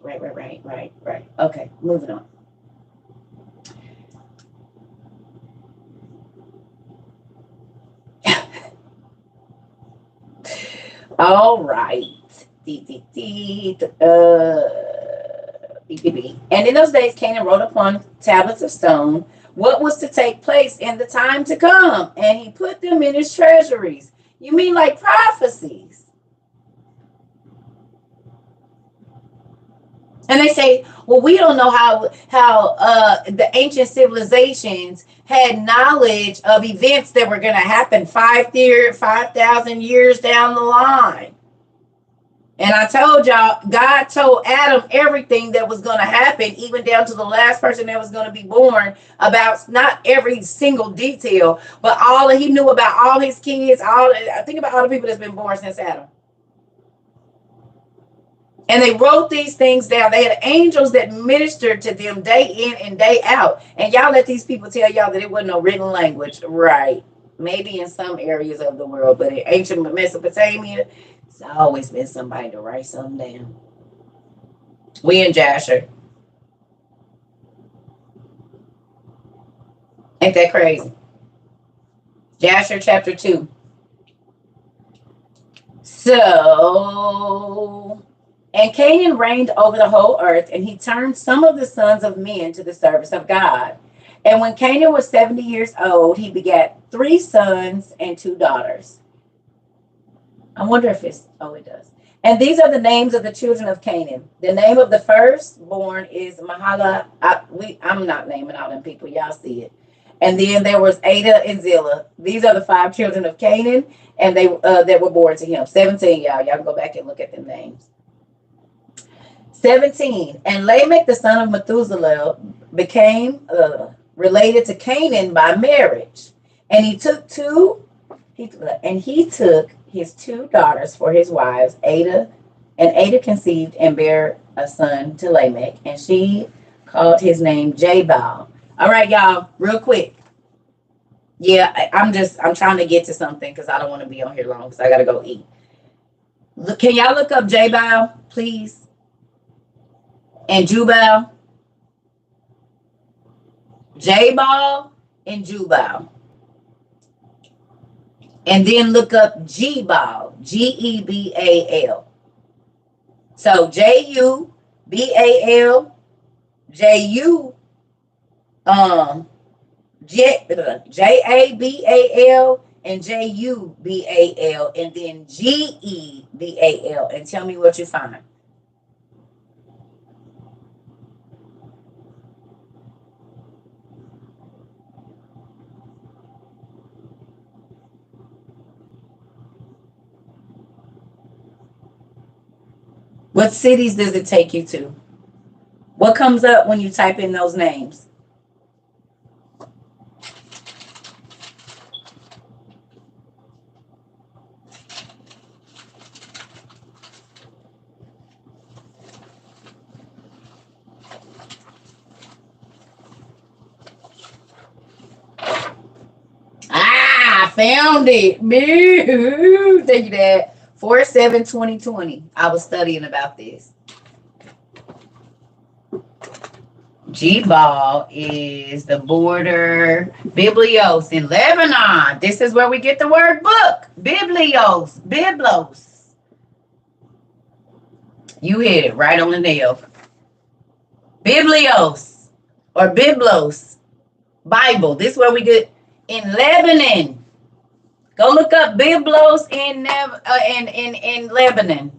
[SPEAKER 1] Okay, moving on. All right. And in those days, Canaan wrote upon tablets of stone what was to take place in the time to come, and he put them in his treasuries. You mean like prophecies? And they say, well, we don't know how the ancient civilizations had knowledge of events that were going to happen 5,000 years down the line. And I told y'all, God told Adam everything that was going to happen, even down to the last person that was going to be born, about not every single detail, but he knew about all his kids. Think about all the people that's been born since Adam. And they wrote these things down. They had angels that ministered to them day in and day out. And y'all let these people tell y'all that it wasn't no written language. Right. Maybe in some areas of the world, but in ancient Mesopotamia, it's always been somebody to write something down. We in Jasher. Ain't that crazy? Jasher chapter 2. So... And Canaan reigned over the whole earth, and he turned some of the sons of men to the service of God. And when Canaan was 70 years old, he begat 3 sons and 2 daughters. I wonder if it does. And these are the names of the children of Canaan. The name of the firstborn is Mahala. I'm not naming all them people. Y'all see it. And then there was Ada and Zillah. These are the 5 children of Canaan, and they that were born to him. 17, y'all. Y'all can go back and look at the names. 17. And Lamech, the son of Methuselah, became related to Canaan by marriage. And he took his 2 daughters for his wives, Ada, and Ada conceived and bare a son to Lamech, and she called his name Jabal. All right, y'all, real quick. Yeah, I'm trying to get to something because I don't want to be on here long because I gotta go eat. Look, can y'all look up J-Bow, please? And Jubal? J-Ball and Jubal. And then look up G-Ball, Gebal. So Jubal, Ju, um, Jabal and Jubal, and then Gebal, and tell me what you find. What cities does it take you to? What comes up when you type in those names? Ah, I found it. Thank you, Dad. 4/7/2020. I was studying about this. G ball is the border. Biblios in Lebanon. This is where we get the word book. Biblios. Biblos. You hit it right on the nail. Biblios or Biblos. Bible. This is where we get in Lebanon. Go look up Biblos in Lebanon.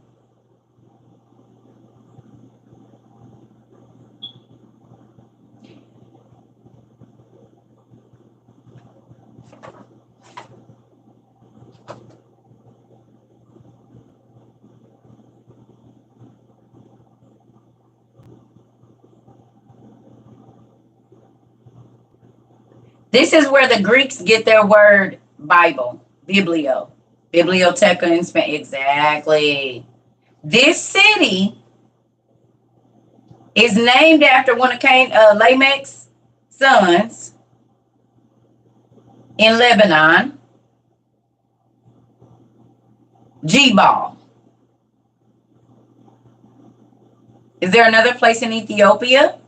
[SPEAKER 1] This is where the Greeks get their word Bible, Biblio, Biblioteca in Spanish. Exactly. This city is named after one of Lamech's sons in Lebanon, Jebal. Is there another place in Ethiopia?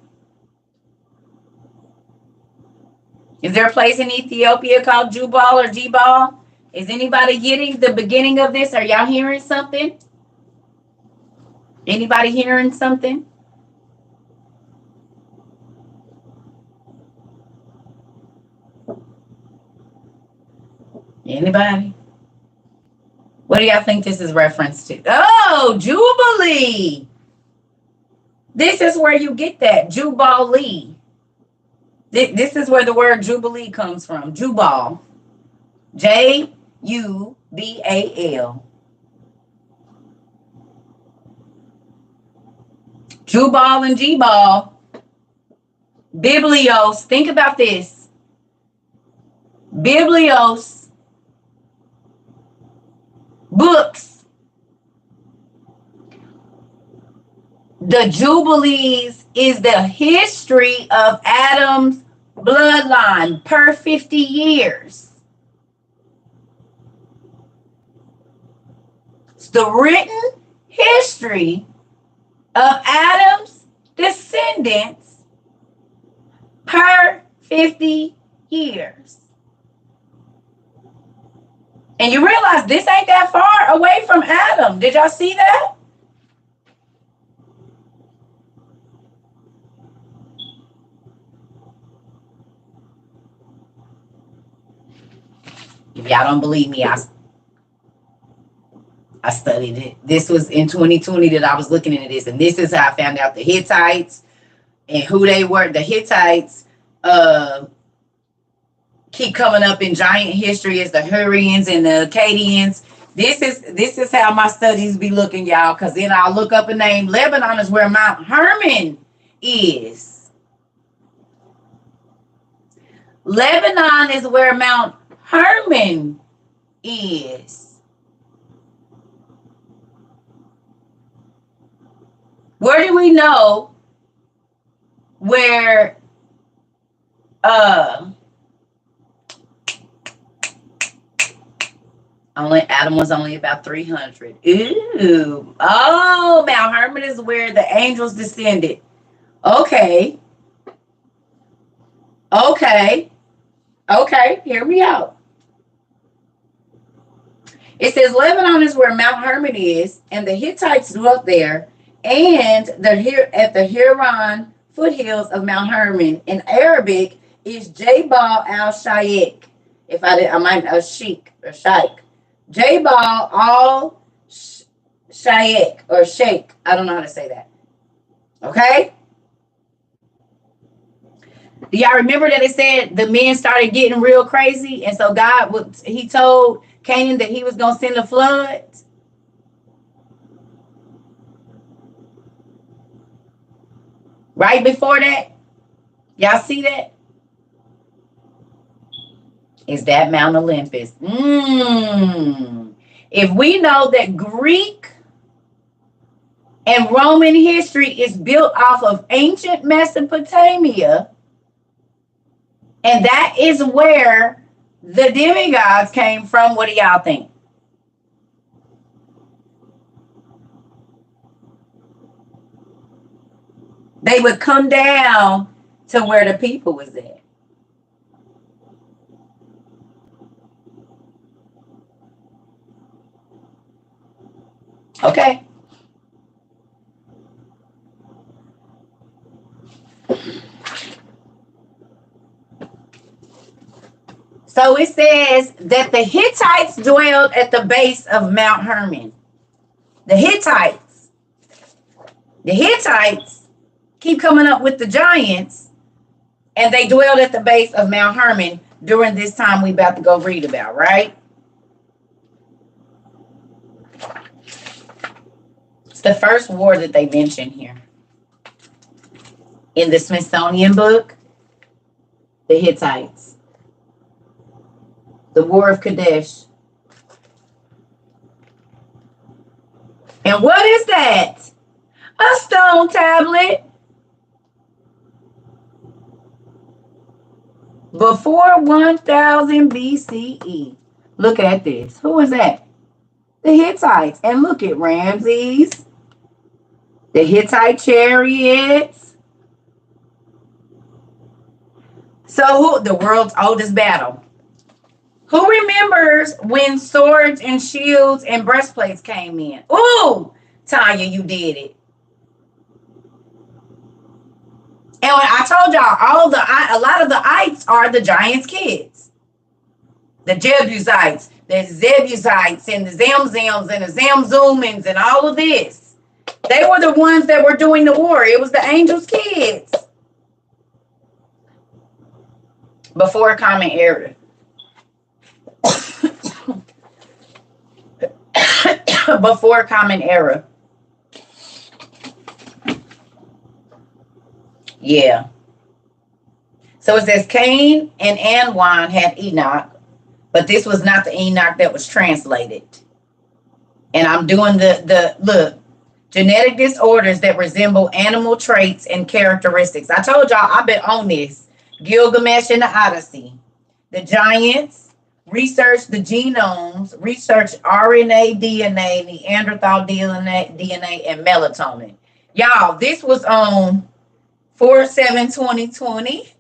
[SPEAKER 1] Is there a place in Ethiopia called Jubal or Jebal? Is anybody getting the beginning of this? Are y'all hearing something? Anybody hearing something? Anybody? What do y'all think this is reference to? Oh, Jubilee. This is where you get that, Jubilee. This is where the word Jubilee comes from, Jubal. Jubal. Jubal and Jebal. Biblios. Think about this. Biblios. Books. The Jubilees is the history of Adam's bloodline per 50 years. It's the written history of Adam's descendants per 50 years. And you realize this ain't that far away from Adam. Did y'all see that? If y'all don't believe me, I studied it. This was in 2020 that I was looking into this, and this is how I found out the Hittites and who they were. The Hittites keep coming up in giant history as the Hurrians and the Akkadians. This is how my studies be looking, y'all, because then I'll look up a name. Lebanon is where Mount Hermon is. Lebanon is where Mount Hermon is. Where do we know where Uh, only Adam was only about 300. Ooh. Oh, Mount Hermon is where the angels descended. Okay. Okay. Okay. Hear me out. It says Lebanon is where Mount Hermon is, and the Hittites dwelt there, and at the Huron foothills of Mount Hermon. In Arabic is Jabal al Shaykh. If I did, I might a sheik or sheikh. Jabal al Shaykh or Sheikh. I don't know how to say that. Okay. Do y'all remember that it said the men started getting real crazy, and so he told Canaan that he was gonna send a flood. Right before that, y'all see that? Is that Mount Olympus? If we know that Greek and Roman history is built off of ancient Mesopotamia, and that is where the demigods came from, what do y'all think? They would come down to where the people was at. Okay. So it says that the Hittites dwelled at the base of Mount Hermon. The Hittites. The Hittites keep coming up with the giants, and they dwelled at the base of Mount Hermon during this time we about to go read about, right? It's the first war that they mention here. In the Smithsonian book, the Hittites. The War of Kadesh. And what is that? A stone tablet. Before 1000 BCE. Look at this. Who is that? The Hittites. And look at Ramses. The Hittite chariots. So the world's oldest battle. Who remembers when swords and shields and breastplates came in? Ooh, Tanya, you did it. And I told y'all, a lot of the ites are the giants' kids. The Jebusites, the Zebusites, and the Zamzams, and the Zamzumans, and all of this. They were the ones that were doing the war. It was the angels' kids. Before Common Era. Before Common Era. Yeah. So it says Cain and Anwan had Enoch, but this was not the Enoch that was translated. And I'm doing the look, genetic disorders that resemble animal traits and characteristics. I told y'all I've been on this. Gilgamesh and the Odyssey. The giants researched the genomes, researched RNA, DNA, Neanderthal DNA, and melatonin. Y'all, this was on 4/7/2020.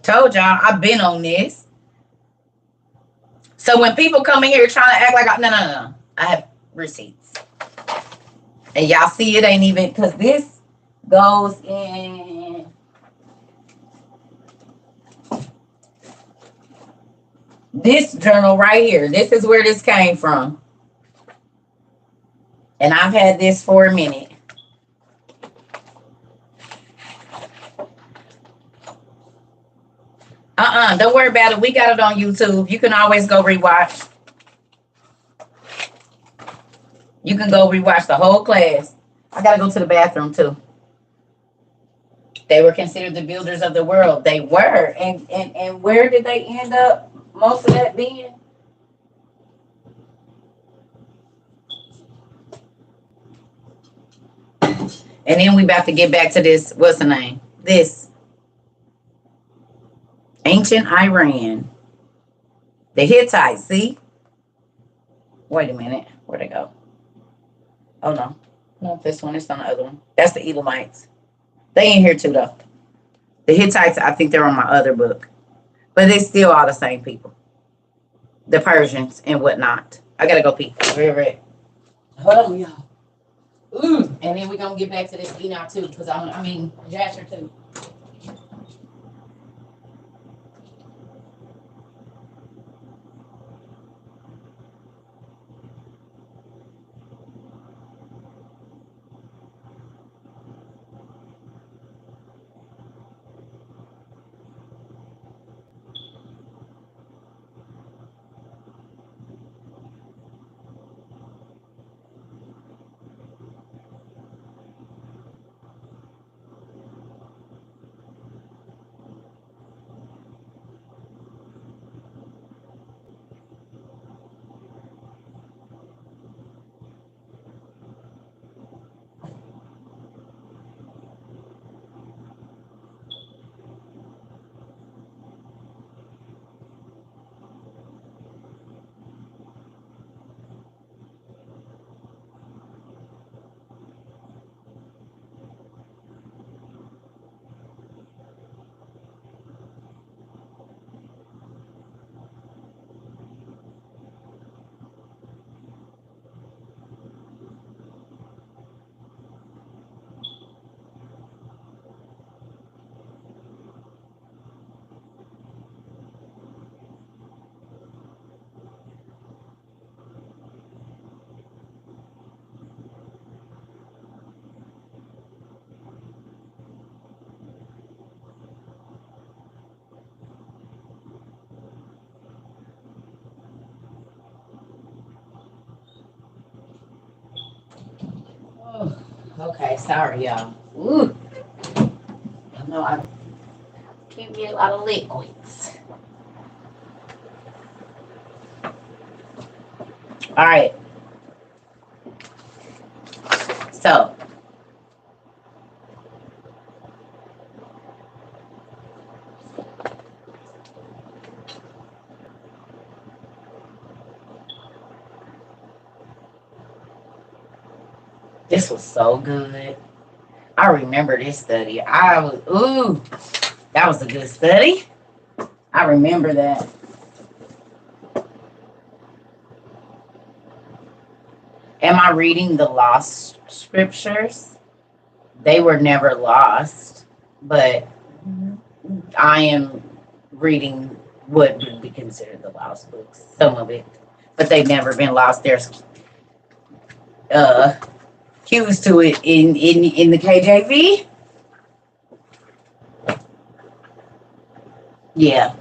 [SPEAKER 1] Told y'all I've been on this. So when people come in here trying to act like no, I have receipts. And y'all see it ain't even, because this goes in this journal right here. This is where this came from. And I've had this for a minute. Don't worry about it. We got it on YouTube. You can always go rewatch. You can go rewatch the whole class. I gotta go to the bathroom too. They were considered the builders of the world. They were. And where did they end up most of that being? And then we about to get back to this, what's the name? This ancient Iran. The Hittites, see? Wait a minute. Where'd it go? Oh no. Not this one, it's on the other one. That's the Edomites. They in here too though. The Hittites, I think they're on my other book. But they still all the same people. The Persians and whatnot. I gotta go pee. Where? Hold on, y'all. Ooh. And then we're gonna get back to this Enoch too, because I mean Jasher too. Oh, okay, sorry y'all. Ooh. I know I give me a lot of liquids. All right. So this was so good. I remember this study. That was a good study. I remember that. Am I reading the lost scriptures? They were never lost, but I am reading what would be considered the lost books, some of it, but they've never been lost. There's uh, cues to it in the KJV. Yeah.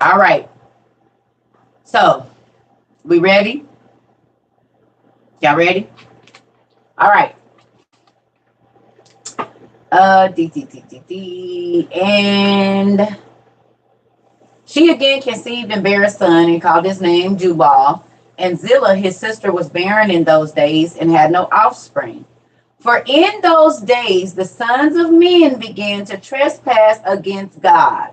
[SPEAKER 1] All right. So, we ready? Y'all ready? All right. And she again conceived and bare a son and called his name Jubal. And Zillah, his sister, was barren in those days and had no offspring. For in those days the sons of men began to trespass against God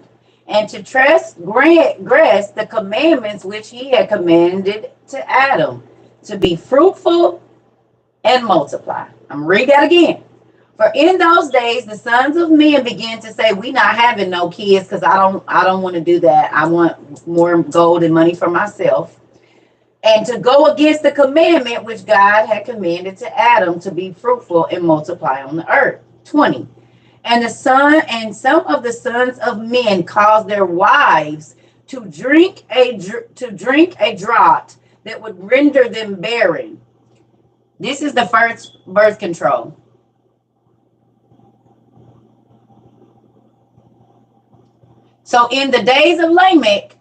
[SPEAKER 1] and to transgress the commandments which he had commanded to Adam, to be fruitful and multiply. I'm gonna read that again. For in those days the sons of men began to say, we not having no kids because I don't want to do that. I want more gold and money for myself. And to go against the commandment which God had commanded to Adam, to be fruitful and multiply on the earth. 20. And some of the sons of men caused their wives to drink a draught that would render them barren. This is the first birth control. So in the days of Lamech,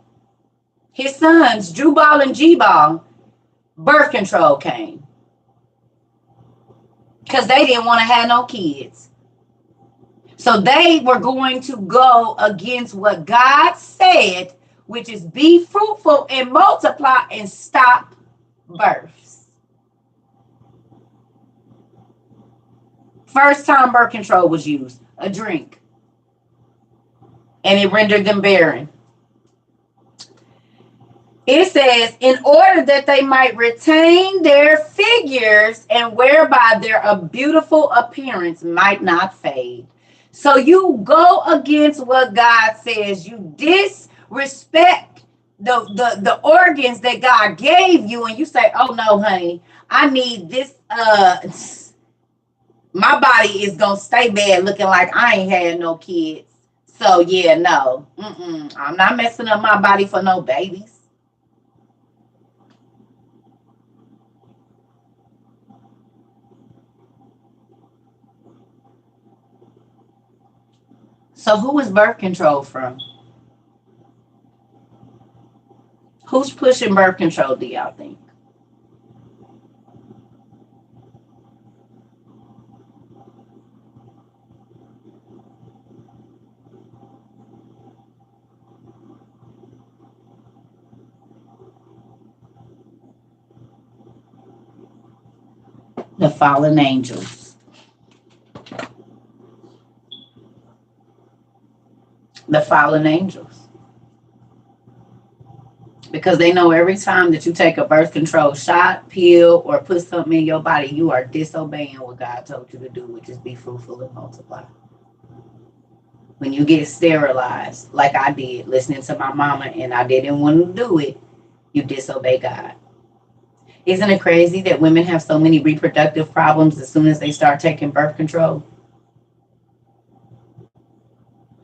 [SPEAKER 1] his sons, Jubal and Jebal, birth control came. Because they didn't want to have no kids. So they were going to go against what God said, which is be fruitful and multiply and stop births. First time birth control was used, a drink, and it rendered them barren. It says, in order that they might retain their figures and whereby their beautiful appearance might not fade. So you go against what God says. You disrespect the organs that God gave you, and you say, oh no, honey, I need this. My body is gonna stay bad looking like I ain't had no kids. So yeah, no. I'm not messing up my body for no babies. So who is birth control from? Who's pushing birth control, do y'all think? The fallen angels. The fallen angels. Because they know every time that you take a birth control shot, pill, or put something in your body, you are disobeying what God told you to do, which is be fruitful and multiply. When you get sterilized, like I did, listening to my mama, and I didn't want to do it, you disobey God. Isn't it crazy that women have so many reproductive problems as soon as they start taking birth control?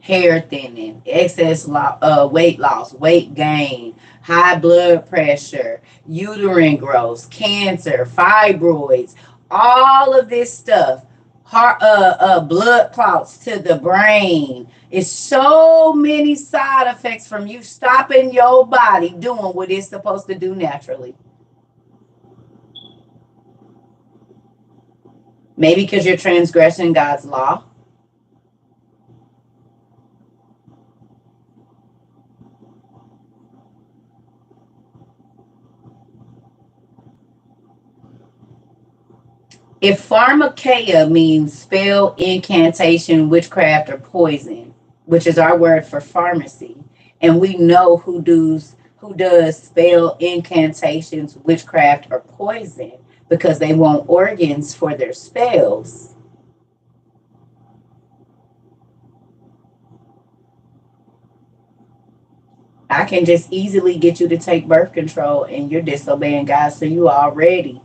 [SPEAKER 1] Hair thinning, weight loss, weight gain, high blood pressure, uterine growth, cancer, fibroids, all of this stuff, blood clots to the brain. It's so many side effects from you stopping your body doing what it's supposed to do naturally. Maybe because you're transgressing God's law. If pharmakeia means spell, incantation, witchcraft, or poison, which is our word for pharmacy, and we know who does spell, incantations, witchcraft, or poison because they want organs for their spells. I can just easily get you to take birth control and you're disobeying God, so you already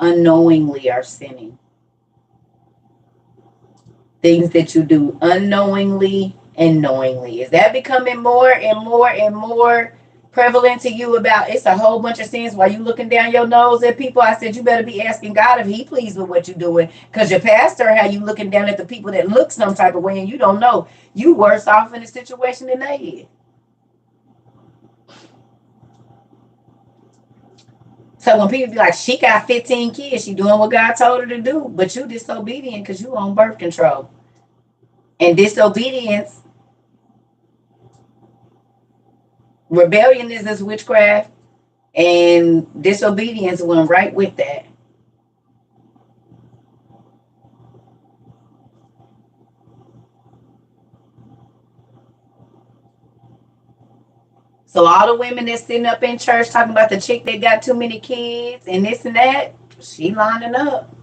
[SPEAKER 1] unknowingly are sinning. Things that you do unknowingly and knowingly. Is that becoming more and more and more prevalent to you? About it's a whole bunch of sins while you looking down your nose at people. I said you better be asking God if he pleased with what you're doing, because your pastor had you looking down at the people that look some type of way and you don't know you worse off in the situation than they is. So when people be like, she got 15 kids, she doing what God told her to do, but you disobedient because you on birth control. And disobedience, rebellion is witchcraft, and disobedience went right with that. So all the women that's sitting up in church talking about the chick that got too many kids and this and that, she lining up.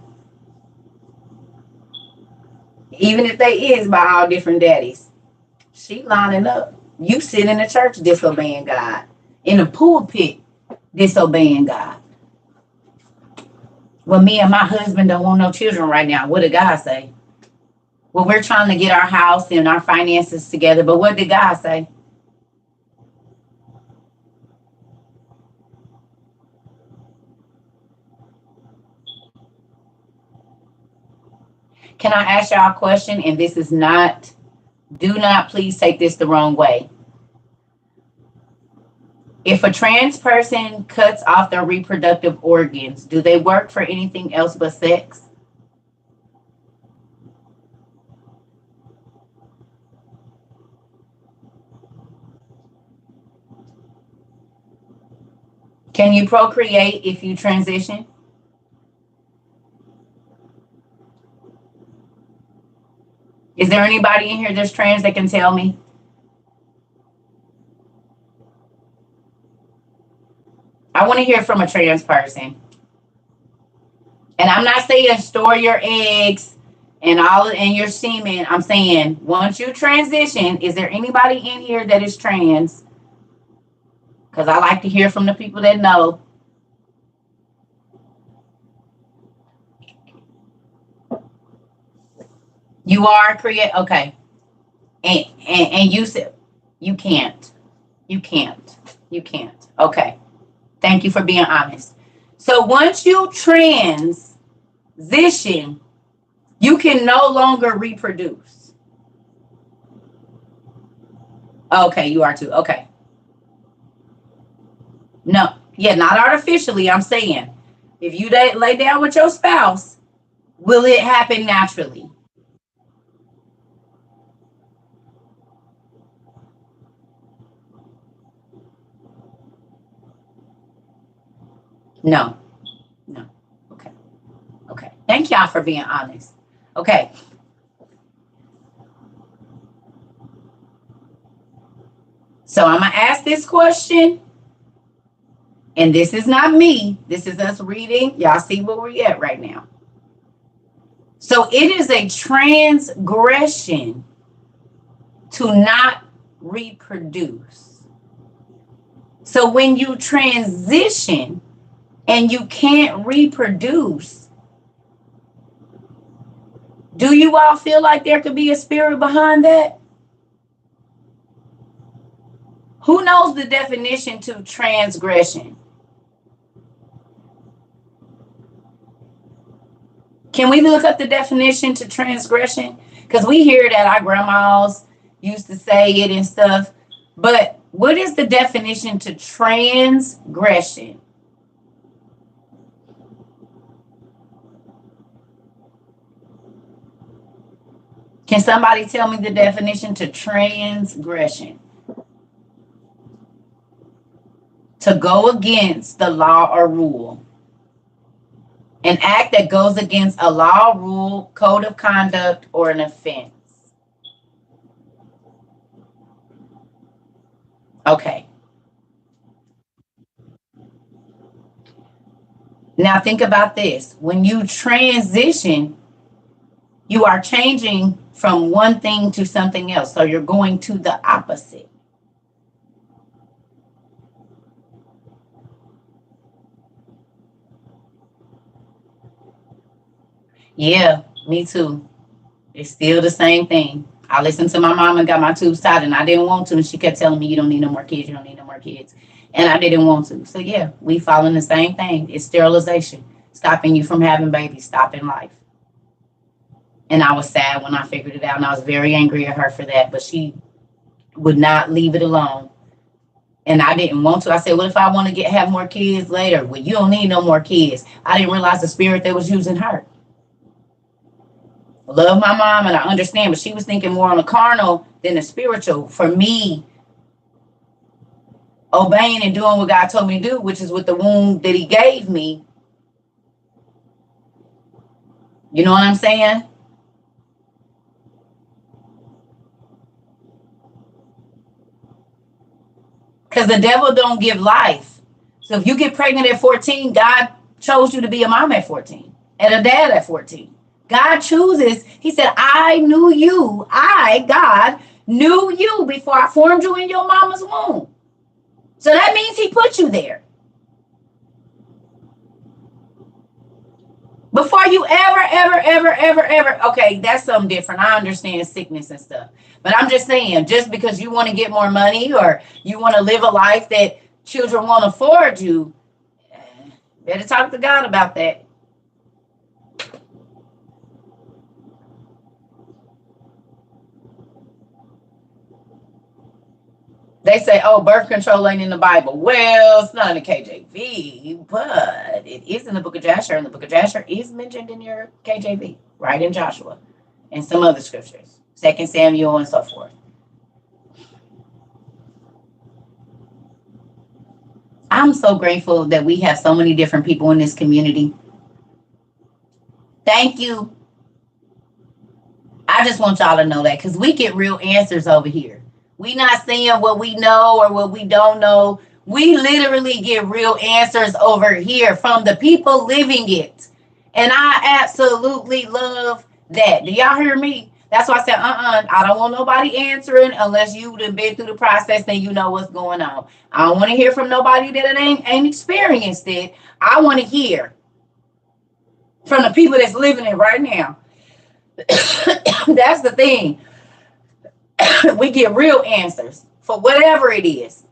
[SPEAKER 1] Even if they is by all different daddies, she lining up. You sit in the church disobeying God. In the pulpit disobeying God. Well, me and my husband don't want no children right now. What did God say? Well, we're trying to get our house and our finances together, but what did God say? Can I ask y'all a question? And this is not, do not please take this the wrong way. If a trans person cuts off their reproductive organs, do they work for anything else but sex? Can you procreate if you transition? Is there anybody in here that's trans that can tell me? I want to hear from a trans person. And I'm not saying store your eggs and your semen. I'm saying once you transition, is there anybody in here that is trans? Because I like to hear from the people that know. You are create okay. And you said you can't. You can't. You can't. Okay. Thank you for being honest. So once you transition, you can no longer reproduce. Okay, you are too. Okay. No, yeah, not artificially. I'm saying if you lay down with your spouse, will it happen naturally? No, no. Okay, okay. Thank y'all for being honest. Okay, so I'm gonna ask this question, and this is not me. This is us reading. Y'all see where we're at right now. So it is a transgression to not reproduce. So when you transition and you can't reproduce, do you all feel like there could be a spirit behind that? Who knows the definition to transgression? Can we look up the definition to transgression? Because we hear that our grandmas used to say it and stuff. But what is the definition to transgression? Can somebody tell me the definition to transgression? To go against the law or rule. An act that goes against a law, rule, code of conduct, or an offense. Okay. Now think about this. When you transition, you are changing from one thing to something else. So you're going to the opposite. Yeah, me too. It's still the same thing. I listened to my mom and got my tubes tied, and I didn't want to. And she kept telling me, you don't need no more kids. You don't need no more kids. And I didn't want to. So, yeah, we following the same thing. It's sterilization, stopping you from having babies, stopping life. And I was sad when I figured it out. And I was very angry at her for that. But she would not leave it alone. And I didn't want to. I said, what if I want to have more kids later? Well, you don't need no more kids. I didn't realize the spirit that was using her. I love my mom and I understand, but she was thinking more on the carnal than the spiritual. For me, obeying and doing what God told me to do, which is with the womb that He gave me. You know what I'm saying? Because the devil don't give life. So if you get pregnant at 14, God chose you to be a mom at 14 and a dad at 14. God chooses. He said, I knew you. God, knew you before I formed you in your mama's womb. So that means He put you there. Before you ever, okay, that's something different. I understand sickness and stuff. But I'm just saying, just because you want to get more money or you want to live a life that children won't afford you, better talk to God about that. They say, oh, birth control ain't in the Bible. Well, it's not in the KJV, but it is in the book of Jasher. And the book of Jasher is mentioned in your KJV, right in Joshua and some other scriptures, 2 Samuel and so forth. I'm so grateful that we have so many different people in this community. Thank you. I just want y'all to know that because we get real answers over here. We not saying what we know or what we don't know. We literally get real answers over here from the people living it. And I absolutely love that. Do y'all hear me? That's why I said, I don't want nobody answering unless you've been through the process and you know what's going on. I don't want to hear from nobody that ain't experienced it. I want to hear from the people that's living it right now. That's the thing. We get real answers for whatever it is.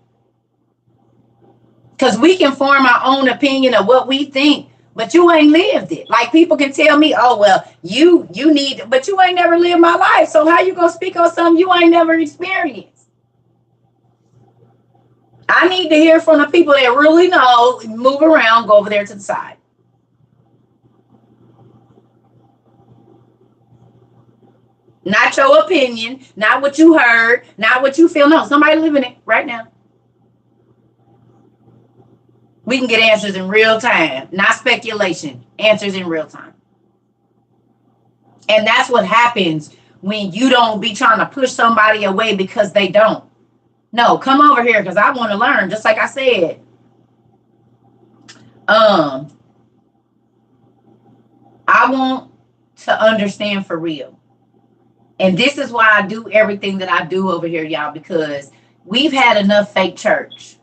[SPEAKER 1] Because we can form our own opinion of what we think, but you ain't lived it. Like people can tell me, oh, well, you need, but you ain't never lived my life. So how you going to speak on something you ain't never experienced? I need to hear from the people that really know, move around, go over there to the side. Not your opinion, not what you heard, not what you feel. No, somebody living it right now. We can get answers in real time, not speculation, answers in real time. And that's what happens when you don't be trying to push somebody away because they don't. No, come over here because I want to learn, just like I said. I want to understand for real. And this is why I do everything that I do over here, y'all, because we've had enough fake church.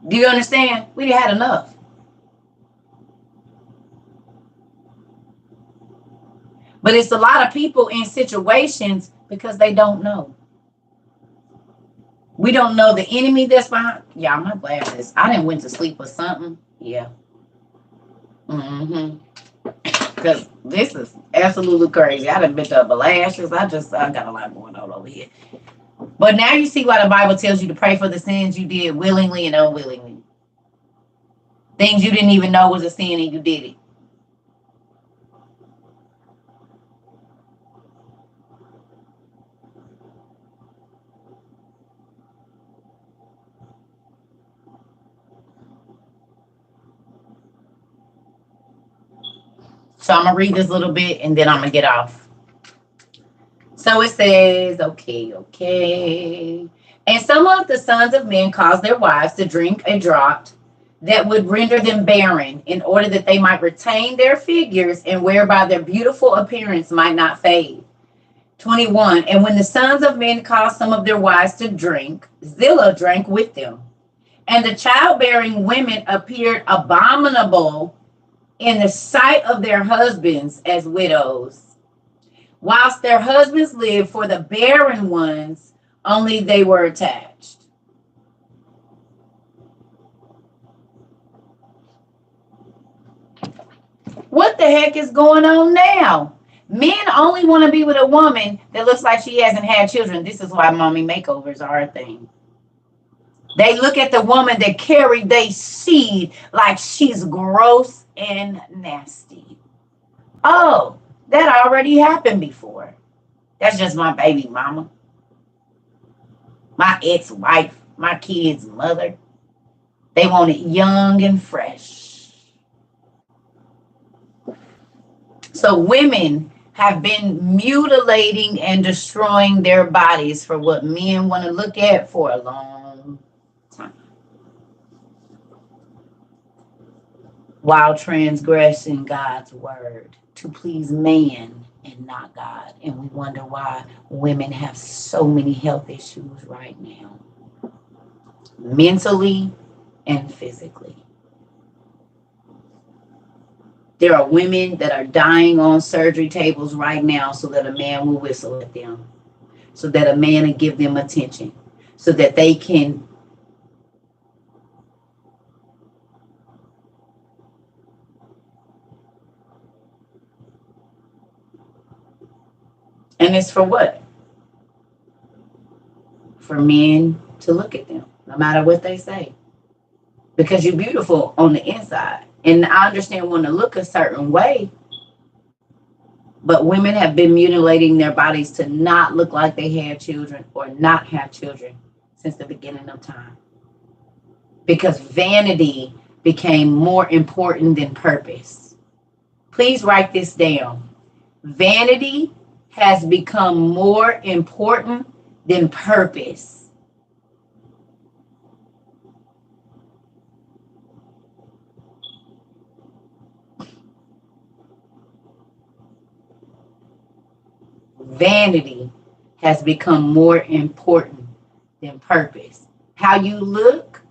[SPEAKER 1] Do you understand? We had enough. But it's a lot of people in situations because they don't know. We don't know the enemy that's behind. Yeah, my glasses. I didn't went to sleep or something. Yeah. Because this is absolutely crazy. I done been up lashes. I got a lot going on over here. But now you see why the Bible tells you to pray for the sins you did willingly and unwillingly. Things you didn't even know was a sin and you did it. So I'm going to read this little bit and then I'm going to get off. So it says, okay. And some of the sons of men caused their wives to drink a draught that would render them barren in order that they might retain their figures and whereby their beautiful appearance might not fade. 21. And when the sons of men caused some of their wives to drink, Zillah drank with them. And the childbearing women appeared abominable in the sight of their husbands as widows, whilst their husbands lived, for the barren ones only they were attached. What the heck is going on now? Men only want to be with a woman that looks like she hasn't had children. This is why mommy makeovers are a thing. They look at the woman that carried their seed like she's gross and nasty. Oh, that already happened before. That's just my baby mama. My ex-wife, my kid's mother. They want it young and fresh. So women have been mutilating and destroying their bodies for what men want to look at for a long time, while transgressing God's word to please man and not God. And we wonder why women have so many health issues right now, mentally and physically. There are women that are dying on surgery tables right now so that a man will whistle at them, so that a man will give them attention, so that they can and it's for what? For men to look at them, no matter what they say. Because you're beautiful on the inside. And I understand wanting to look a certain way. But women have been mutilating their bodies to not look like they had children or not have children since the beginning of time. Because vanity became more important than purpose. Please write this down. Vanity has become more important than purpose. Vanity has become more important than purpose. How you look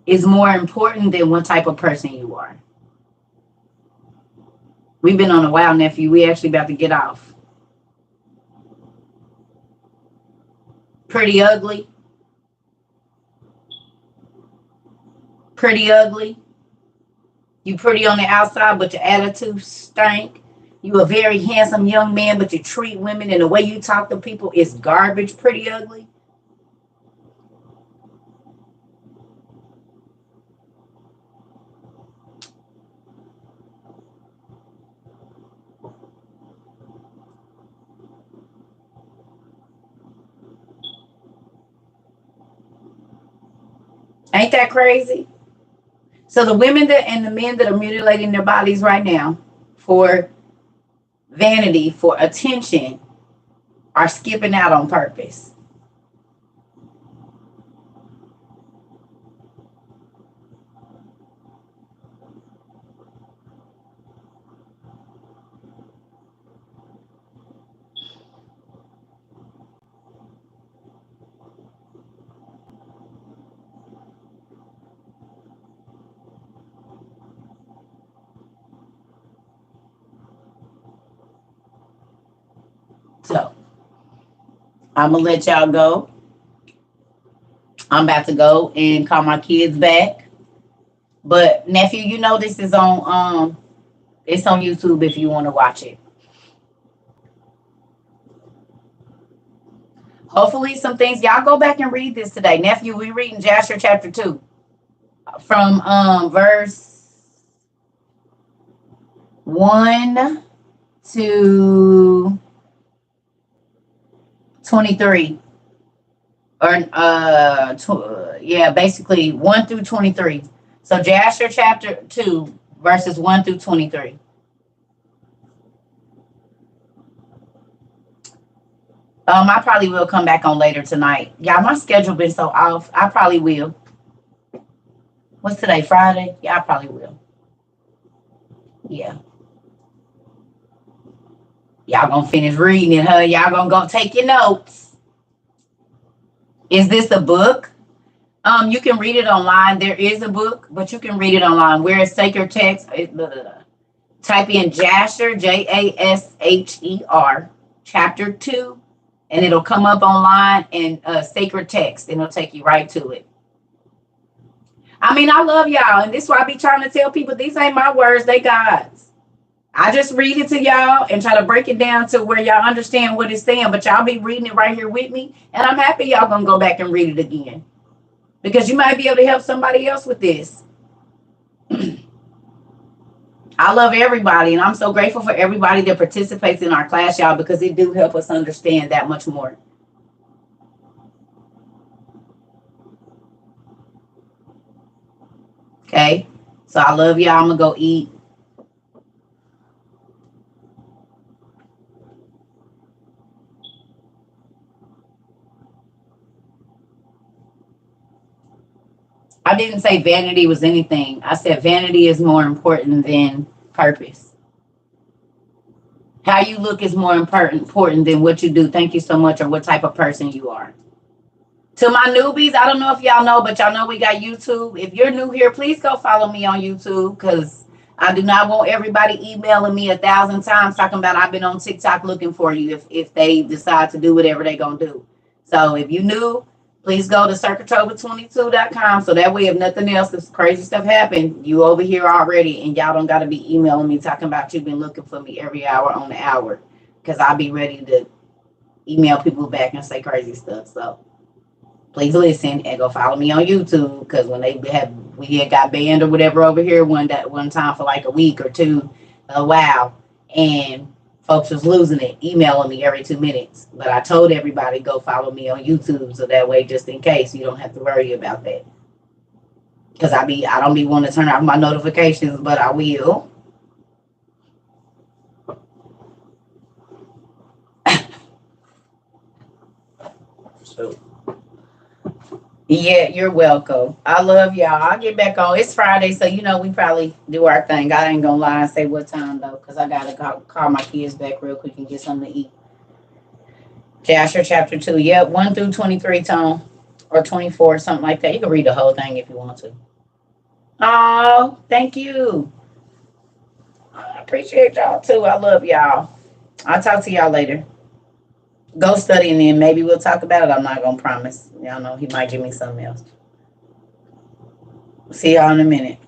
[SPEAKER 1] is more important than what type of person you are. We've been on a while, nephew. We actually about to get off. Pretty ugly. Pretty ugly. You pretty on the outside, but your attitude stank. You a very handsome young man, but you treat women and the way you talk to people is garbage. Pretty ugly. Ain't that crazy? So the women that and the men that are mutilating their bodies right now for vanity, for attention, are skipping out on purpose. So I'm gonna let y'all go. I'm about to go and call my kids back. But nephew, you know this is on it's on YouTube if you want to watch it. Hopefully some things y'all go back and read this today. Nephew, we reading Jasher chapter 2 from verse 1 to 23. Or yeah, basically 1 through 23. So Jasher chapter 2 verses 1 through 23. I probably will come back on later tonight. Yeah, my schedule been so off. I probably will. What's today? Friday? Yeah, I probably will. Yeah. Y'all gonna finish reading it, huh? Y'all gonna go take your notes. Is this a book? You can read it online. There is a book, but you can read it online. Where is sacred text? Type in Jasher, Jasher, chapter 2, and it'll come up online and sacred text, and it'll take you right to it. I mean, I love y'all, and this is why I be trying to tell people these ain't my words, they God's. I just read it to y'all and try to break it down to where y'all understand what it's saying, but y'all be reading it right here with me, and I'm happy y'all gonna go back and read it again. Because you might be able to help somebody else with this. I love everybody, and I'm so grateful for everybody that participates in our class, y'all, because it do help us understand that much more. Okay? So I love y'all. I'm going to go eat. I didn't say vanity was anything. I said vanity is more important than purpose. How you look is more important than what you do. Thank you so much, or what type of person you are. To my newbies, I don't know if y'all know, but y'all know we got YouTube. If you're new here, please go follow me on YouTube, because I do not want everybody emailing me 1,000 times talking about I've been on TikTok looking for you if they decide to do whatever they're going to do. So if you new, please go to circuitober22.com, so that way if nothing else, if crazy stuff happened, you over here already, and y'all don't got to be emailing me talking about you've been looking for me every hour on the hour, because I'll be ready to email people back and say crazy stuff. So please listen and go follow me on YouTube, because when we had got banned or whatever over here one time for like a week or two, wow, and folks was losing it, emailing me every 2 minutes. But I told everybody go follow me on YouTube so that way, just in case, you don't have to worry about that. Cause I don't be wanting to turn off my notifications, but I will. So yeah, you're welcome. I love y'all. I'll get back on. It's Friday, so we probably do our thing. I ain't gonna lie and say what time though, cause I gotta call my kids back real quick and get something to eat. Jasher chapter 2. Yep, 1 through 23 tone. Or 24, something like that. You can read the whole thing if you want to. Oh, thank you. I appreciate y'all too. I love y'all. I'll talk to y'all later. Go study and then maybe we'll talk about it. I'm not gonna promise. Y'all know he might give me something else. See y'all in a minute.